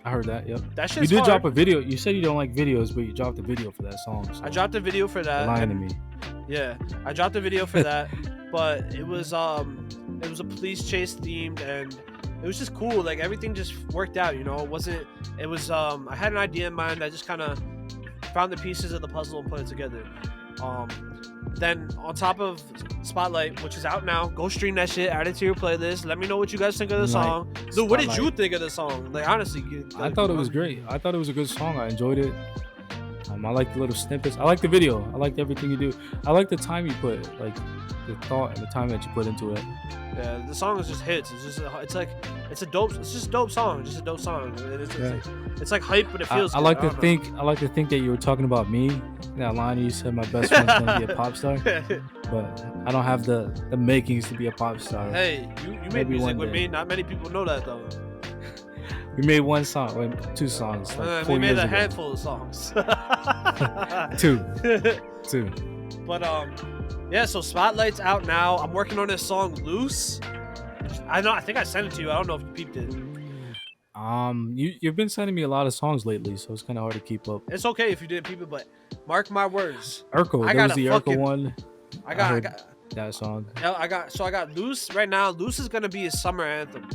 heard that. Yep. That shit's You did hard. drop a video. You said you don't like videos, but you dropped a video for that song. So I dropped a video for that. lying to me. Yeah, I dropped a video for that, but it was a police chase themed, and it was just cool. Like everything just worked out. I had an idea in mind. I just kind of found the pieces of the puzzle and put it together. Then on top of Spotlight, which is out now, go stream that shit, add it to your playlist. Let me know what you guys think of the song. Dude, what did you think of the song? Like honestly, I thought it was great. I thought it was a good song. I enjoyed it. I like the little snippets. I like the video. I liked everything you do. I like the time you put, like the thought and the time that you put into it. Yeah, the song is just hits. It's just a dope song. Just a dope song. It's like hype, but it feels. I like to think that you were talking about me. That line you said, my best friend's gonna be a pop star, but I don't have the makings to be a pop star. Hey, you made music with me. Not many people know that though. We made one song, 2 songs. Like 4 we made years a ago. handful of songs. 2. But yeah. So Spotlight's out now. I'm working on this song Loose. I think I sent it to you. I don't know if you peeped it. You've been sending me a lot of songs lately, so it's kind of hard to keep up. It's okay if you didn't peep it, but mark my words. Urkel, there was the Urkel one. I got that song. Yeah, I got Loose right now. Loose is gonna be a summer anthem.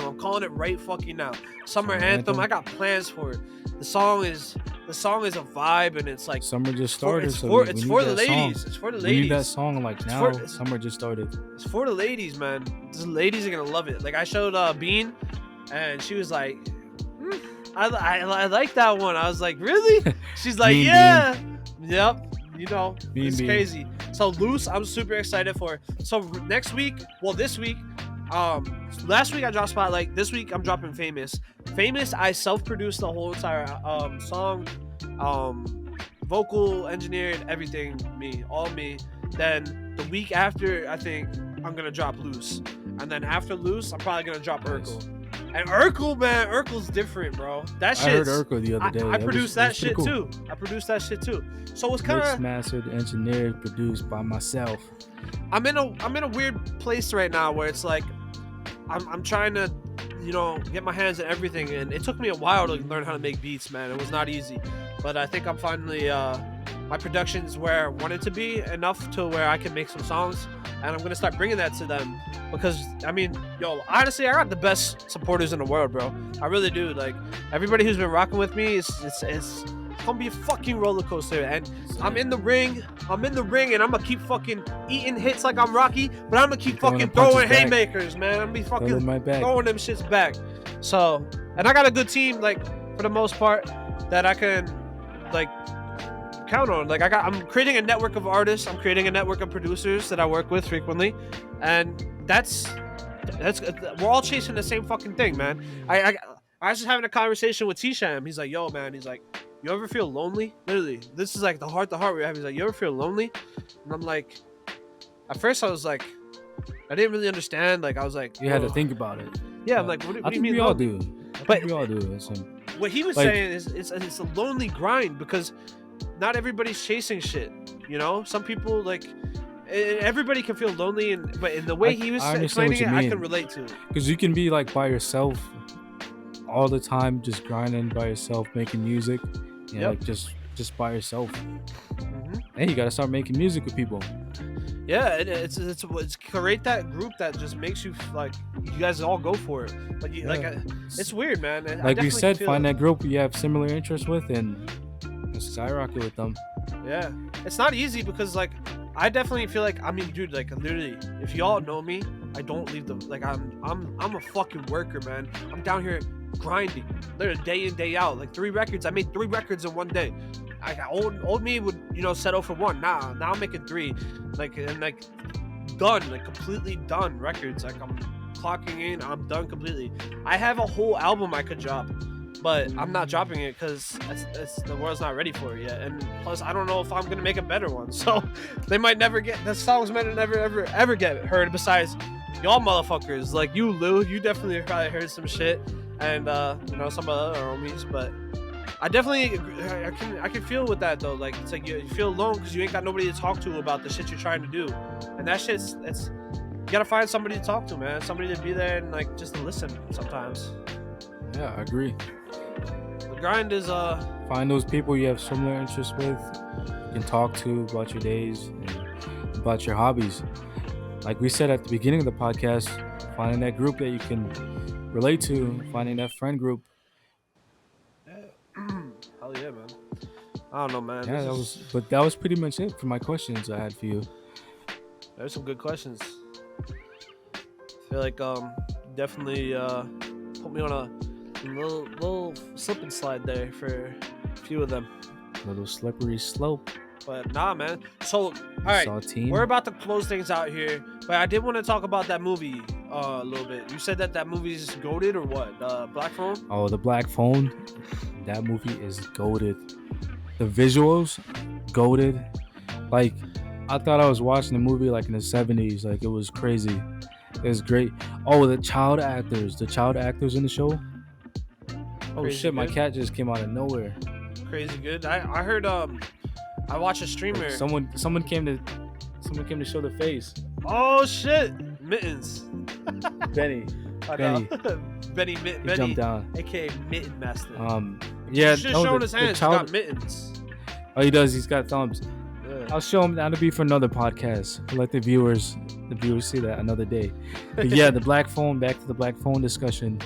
I'm calling it right fucking now. Summer anthem. I got plans for it. The song is a vibe, and it's like summer just started. It's for the ladies. It's for the ladies. We need that song like now. Summer just started. It's for the ladies, man. The ladies are gonna love it. Like I showed Bean, and she was like, I like that one. I was like, really? She's like, yeah. Bean. Yep. It's crazy. So Loose, I'm super excited for. So next week, this week, last week I dropped Spotlight. This week I'm dropping Famous. Famous, I self-produced the whole entire song, vocal, engineered, everything, all me. Then the week after, I think I'm gonna drop Loose, and then after Loose, I'm probably gonna drop Urkel. And Urkel, man, Urkel's different, bro. That shit. I heard Urkel the other day. I produced that shit cool. too. I produced that shit too. So it's kind Mixed, of mastered, engineered, produced by myself. I'm in a weird place right now where it's like I'm trying to, get my hands in everything, and it took me a while to learn how to make beats, man. It was not easy, but I think I'm finally my production's where I want it to be, enough to where I can make some songs, and I'm gonna start bringing that to them, because honestly, I got the best supporters in the world, bro. I really do. Like, everybody who's been rocking with me, it's gonna be a fucking roller coaster, and I'm in the ring, and I'm gonna keep fucking eating hits like I'm Rocky, but I'm gonna keep fucking throwing haymakers, man. I'm gonna be fucking throwing them shits back. So, and I got a good team, like, for the most part, that I can, like, count on. Like, I'm creating a network of artists, I'm creating a network of producers that I work with frequently, and that's we're all chasing the same fucking thing, man. I was just having a conversation with T-Sham. He's like, yo, man, he's like, you ever feel lonely? Literally, this is like the heart-to-heart we're having. He's like, you ever feel lonely? And I'm like, at first I was like, I didn't really understand. Like, I was like, you had to think about it. Yeah, I'm like, what do you mean? We all do. But we all do. What he was saying is, it's a lonely grind, because not everybody's chasing shit. Some people, like, everybody can feel lonely, but in the way he was explaining it, I can relate to it. Because you can be like by yourself all the time, just grinding by yourself, making music. Like just by yourself. Mm-hmm. And you gotta start making music with people. Yeah, it's create that group that just makes you, like, you guys all go for it. It's weird, man. Like we said, find that group you have similar interests with and skyrocket with them. Yeah, it's not easy, because, like, I definitely feel like, dude, like, literally, if y'all know me, I don't leave them. Like, I'm a fucking worker, man. I'm down here grinding, literally day in, day out. Like, 3 records. I made 3 records in one day. Old me would, settle for 1. Now I'm making 3, done, like, completely done records. Like, I'm clocking in, I'm done completely. I have a whole album I could drop, but I'm not dropping it because the world's not ready for it yet. And plus, I don't know if I'm gonna make a better one. So they might never the songs might never ever get heard. Besides, y'all motherfuckers, like you, Lou, you definitely probably heard some shit, and some of the other homies. But I definitely I can feel with that though. Like, it's like you feel alone because you ain't got nobody to talk to about the shit you're trying to do, and that shit's you gotta find somebody to talk to, man. Somebody to be there and, like, just to listen sometimes. Yeah, I agree. The grind is find those people you have similar interests with, you can talk to about your days and about your hobbies. Like we said at the beginning of the podcast, finding that group that you can relate to, finding that friend group. Hell yeah, man. I don't know, man. Yeah, that was pretty much it for my questions I had for you. There's some good questions. I feel like definitely put me on a little slip and slide there for a few of them. A little slippery slope. But nah, man. So, all right, we're about to close things out here, but I did want to talk about that movie a little bit. You said that movie's goated or what? Black Phone? Oh, the Black Phone. That movie is goated. The visuals, goated. Like, I thought I was watching a movie like in the 70s. Like, it was crazy. It was great. Oh, the child actors in the show. Oh crazy shit, good. My cat just came out of nowhere. Crazy good. I heard I watched a streamer. Someone came to show the face. Oh shit, Mittens. Benny. Benny jumped down. AKA Mitten Master. Yeah. He's just showing his hands. He's got mittens. Oh, he does. He's got thumbs. Yeah. I'll show him. That'll be for another podcast. I'll let the viewers see that another day. But yeah, the Black Phone. Back to the Black Phone discussion.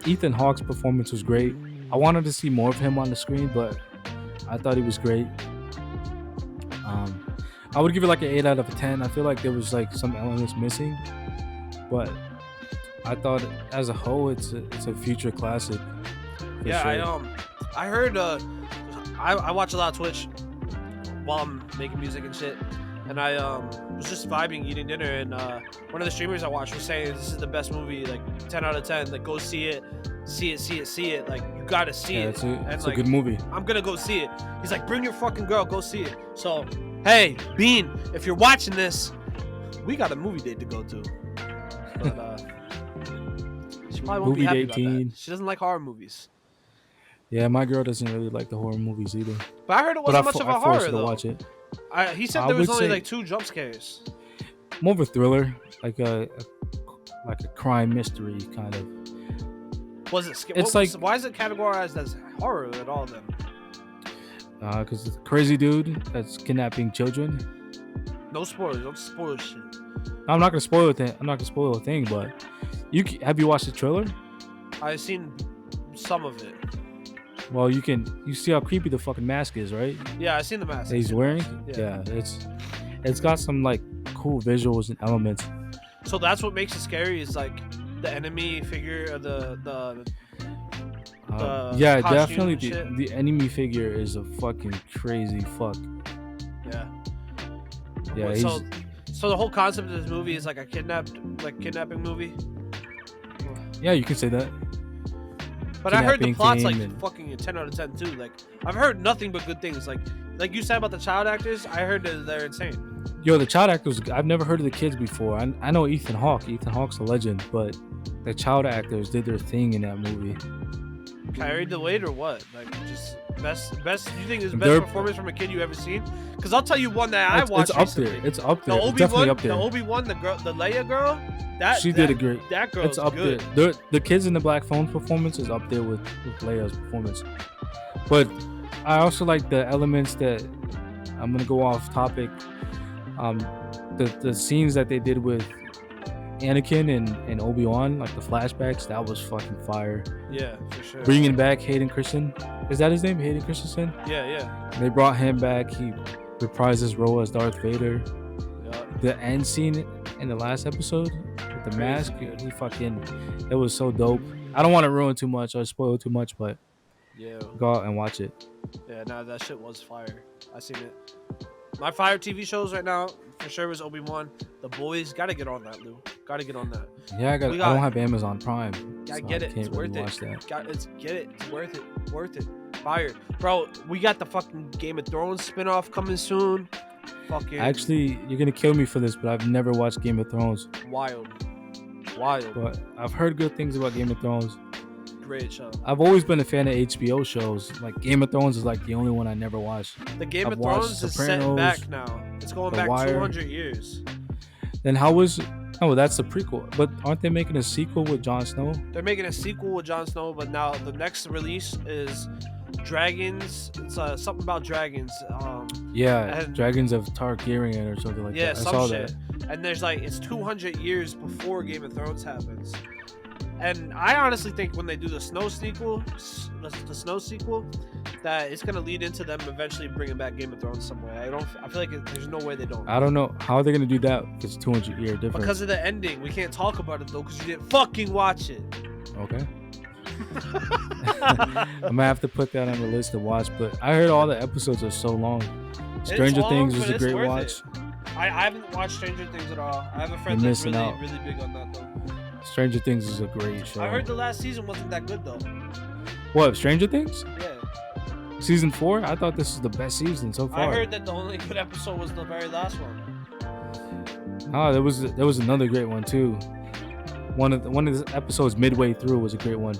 Ethan Hawke's performance was great. I wanted to see more of him on the screen, but I thought he was great. I would give it like an 8 out of 10. I feel like there was like some elements missing, but I thought as a whole it's a future classic. Yeah, sure. I heard I watch a lot of Twitch while I'm making music and shit, and I was just vibing eating dinner, and one of the streamers I watched was saying this is the best movie, like 10 out of 10. Like, go see it. Like, you gotta see it. It's a good movie. I'm gonna go see it. He's like, bring your fucking girl, go see it. So, hey, Bean, if you're watching this, we got a movie date to go to. But She probably won't be movie happy date about that. teen. She doesn't like horror movies. Yeah, my girl doesn't really like the horror movies either. But I heard it But wasn't much of a I forced horror her to though. watch it. He said I there was would only say- like 2 jump scares. More of a thriller, like a crime mystery kind of. Was it? It's Why is it categorized as horror at all then? Because it's a crazy dude that's kidnapping children. No spoilers. Don't spoil shit. I'm not gonna spoil it. I'm not gonna spoil a thing, but have you watched the trailer? I've seen some of it. Well, you see how creepy the fucking mask is, right? Yeah, I've seen the mask. That he's wearing. Yeah. Yeah, it's got some like cool visuals and elements. So that's what makes it scary is like the enemy figure, the Yeah, costume definitely. and shit. The enemy figure is a fucking crazy fuck. Yeah. Yeah, Well, so the whole concept of this movie is like a kidnapping movie. yeah, you can say that. But I heard the Kidnapping plot's like theme and- fucking a 10 out of 10 too. Like I've heard nothing but good things. Like you said about the child actors, I heard that they're insane. Yo, the child actors, I've never heard of the kids before. I know Ethan Hawke. Ethan Hawke's a legend, but the child actors did their thing in that movie. Carried the weight or what? Like just best. You think it's best They're- performance from a kid you ever seen? Because I'll tell you one that I It's watched up recently. there. It's up The there. It's definitely Obi-Wan, up there. the Obi-Wan, the girl, the Leia girl. She did a great. That girl's It's up good. there. The kids in the Black Phone's performance is up there with Leia's performance. But I also like the elements that I'm gonna go off topic. The scenes that they did with Anakin and Obi-Wan, like the flashbacks, that was fucking fire. Yeah, for sure. Bringing back Hayden Christensen, is that his name? Hayden Christensen. Yeah. They brought him back. He reprised his role as Darth Vader. Yeah. The end scene in the last episode with the mask, it was so dope. I don't want to ruin too much or spoil too much, but Yeah. go out and watch it. Yeah, nah, that shit was fire. I seen it. My fire TV shows right now for sure was Obi-Wan. The Boys, gotta get on that, Lou. Gotta get on that. Yeah, I We don't have Amazon Prime. Gotta so get I it. can't It's worth really it. watch that. Get it. It's worth it. Worth it. Fire, bro. We got the fucking Game of Thrones spinoff coming soon. Fucking Actually, you're gonna kill me for this, but I've never watched Game of Thrones. wild. But I've heard good things about Game of Thrones. Great show. I've always been a fan of HBO shows. Like Game of Thrones is like the only one I never watched. The Game I've of watched Thrones is set Sopranos, back now. It's going The back Wire. 200 years. Then how was? Oh, that's the prequel. But aren't they making a sequel with Jon Snow? They're making a sequel with Jon Snow, but now the next release is Dragons. It's something about dragons. Yeah, And- Dragons of Targaryen or something like Yeah, that. I some saw shit. that. And there's like it's 200 years before Game of Thrones happens. And I honestly think when they do the Snow sequel, the Snow sequel, that it's gonna lead into them eventually bringing back Game of Thrones some way. I feel like there's no way they don't. I don't know how are they gonna do that. It's 200-year difference. Because of the ending, we can't talk about it though, because you didn't fucking watch it. Okay. I might have to put that on the list to watch, but I heard all the episodes are so long. Stranger long, Things but was a it's great worth watch. it. I haven't watched Stranger Things at all. I have a friend You're that's missing really, out. really big on that though. Stranger Things is a great show. I heard the last season wasn't that good though. What, Stranger Things? Yeah. Season 4? I thought this was the best season so far. I heard that the only good episode was the very last one. Oh, there was another great one too. One of the episodes midway through was a great one,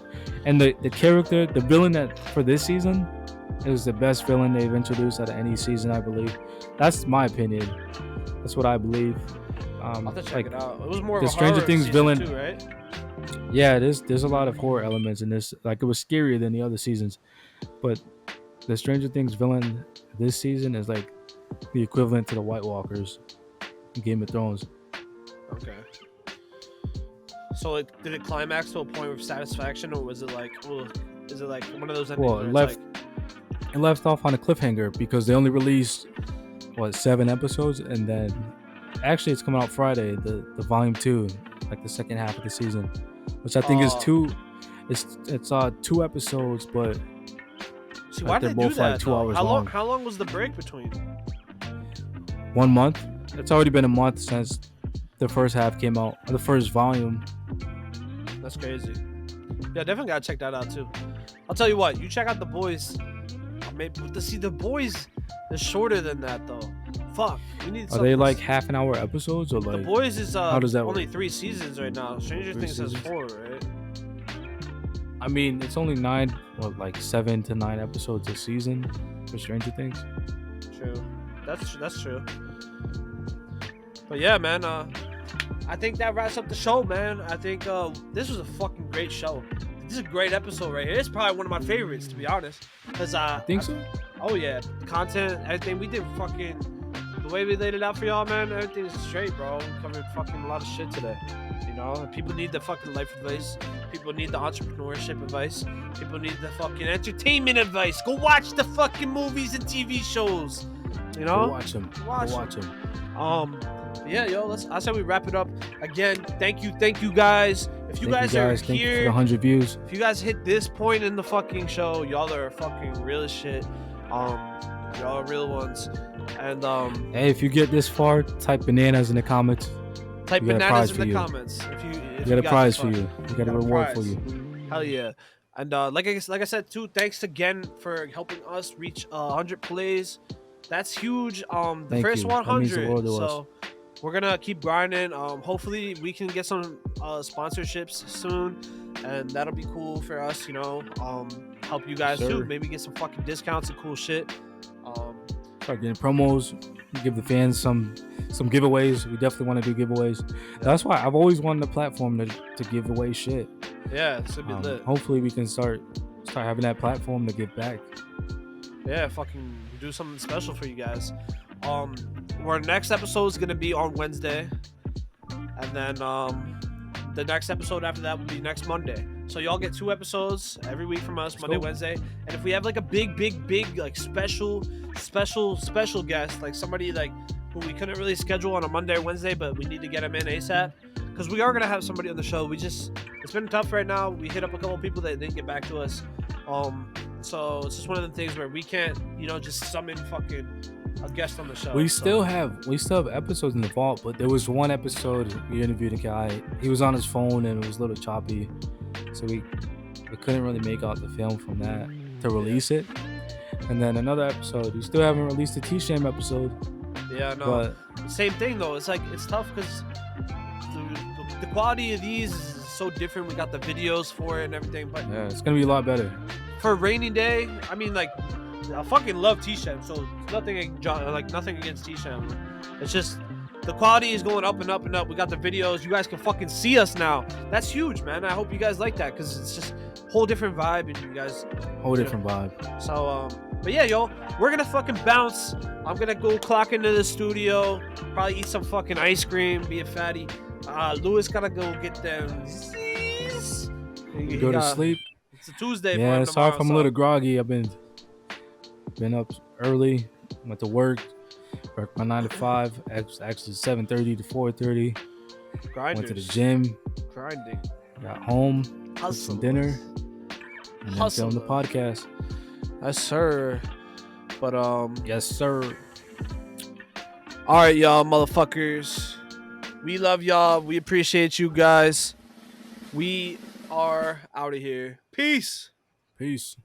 and the character, the villain that for this season, is the best villain they've introduced out of any season, I believe. That's my opinion. That's what I believe. I'll have to check it out. It was more the of a Stranger horror Things season villain- too, right? Yeah, there's a lot of horror elements in this. Like it was scarier than the other seasons, but the Stranger Things villain this season is like the equivalent to the White Walkers in Game of Thrones. Okay. So did it climax to a point of satisfaction, or was it like, is it like one of those endings Well, where it it's left off on a cliffhanger because they only released 7 episodes, and then actually it's coming out Friday, the volume 2, like the second half of the season, which I think is two. It's 2 episodes, but See, like why they're did they do both, that? like, 2 though? hours How long? long. How long was the break between? 1 month. It's already been a month since the first half came out, the first volume. That's crazy. Yeah, definitely gotta check that out too. I'll tell you what, you check out The Boys. Maybe to see The Boys is shorter than that though. Fuck, we need. Are something they to like s- half-an-hour episodes or The like? Boys is how does that only work? 3 seasons right now. Stranger 3 Things has seasons? 4, right? I mean, it's only 7 to 9 episodes a season for Stranger Things. True. That's true. But yeah, man. I think that wraps up the show, man. I think this was a fucking great show. This is a great episode right here. It's probably one of my favorites, to be honest. Cause Think so? Oh yeah, content, everything we did, fucking the way we laid it out for y'all, man. Everything's straight, bro. We covered fucking a lot of shit today. You know, people need the fucking life advice. People need the entrepreneurship advice. People need the fucking entertainment advice. Go watch the fucking movies and TV shows. You know, Go watch them. Watch them. Yeah, yo. I said we wrap it up again. Thank you guys. If you guys are Thank you here, for the 100 views. if you guys hit this point in the fucking show, y'all are fucking real as shit. Y'all are real ones. And Hey, if you get this far, type bananas in the comments. type we got a bananas prize in for the you. comments. If We got a prize for you. We got a reward for you. Hell yeah. And like I said too, thanks again for helping us reach 100 plays. That's huge. The Thank first you. That means the 100. world to us. So we're gonna keep grinding. Hopefully we can get some sponsorships soon, and that'll be cool for us. You know, help you guys too. Maybe get some fucking discounts and cool shit. Start getting promos. Give the fans some giveaways. We definitely want to do giveaways. That's why I've always wanted a platform to give away shit. Yeah, it's gonna be lit. Hopefully we can start having that platform to give back. Yeah, fucking do something special for you guys. Our next episode is gonna be on Wednesday, and then the next episode after that will be next Monday. So y'all get 2 episodes every week from us, Monday, Wednesday. And if we have like a big like special guest, like somebody like who we couldn't really schedule on a Monday or Wednesday, but we need to get him in ASAP, because we are gonna have somebody on the show. It's been tough right now. We hit up a couple of people that didn't get back to us. So it's just one of the things where we can't, just summon fucking a guest on the show. We still have episodes in the vault, but there was one episode we interviewed a guy. He was on his phone and it was a little choppy, so we couldn't really make out the film from that to release it. And then another episode, we still haven't released the T-Shame episode. Yeah, no. But same thing though. It's like it's tough because the quality of these is so different. We got the videos for it and everything, but yeah, it's gonna be a lot better. For a rainy day, I mean, like, I fucking love T-Sham, so nothing against T-Sham. It's just the quality is going up and up and up. We got the videos. You guys can fucking see us now. That's huge, man. I hope you guys like that, because it's just a whole different vibe, and you guys different vibe. So but yeah, yo, we're gonna fucking bounce. I'm gonna go clock into the studio, probably eat some fucking ice cream, be a fatty. Louis gotta go get them Z's. Go to sleep. It's a Tuesday. Yeah, sorry if I'm a little groggy. I've been up early. Went to work my 9 to 5. Actually 7:30 to 4:30. Grinders. Went to the gym. Grinding. Got home. Had some dinner. And then filmed the podcast. Yes, sir. But yes, sir. All right, y'all, motherfuckers. We love y'all. We appreciate you guys. We are out of here. Peace. Peace.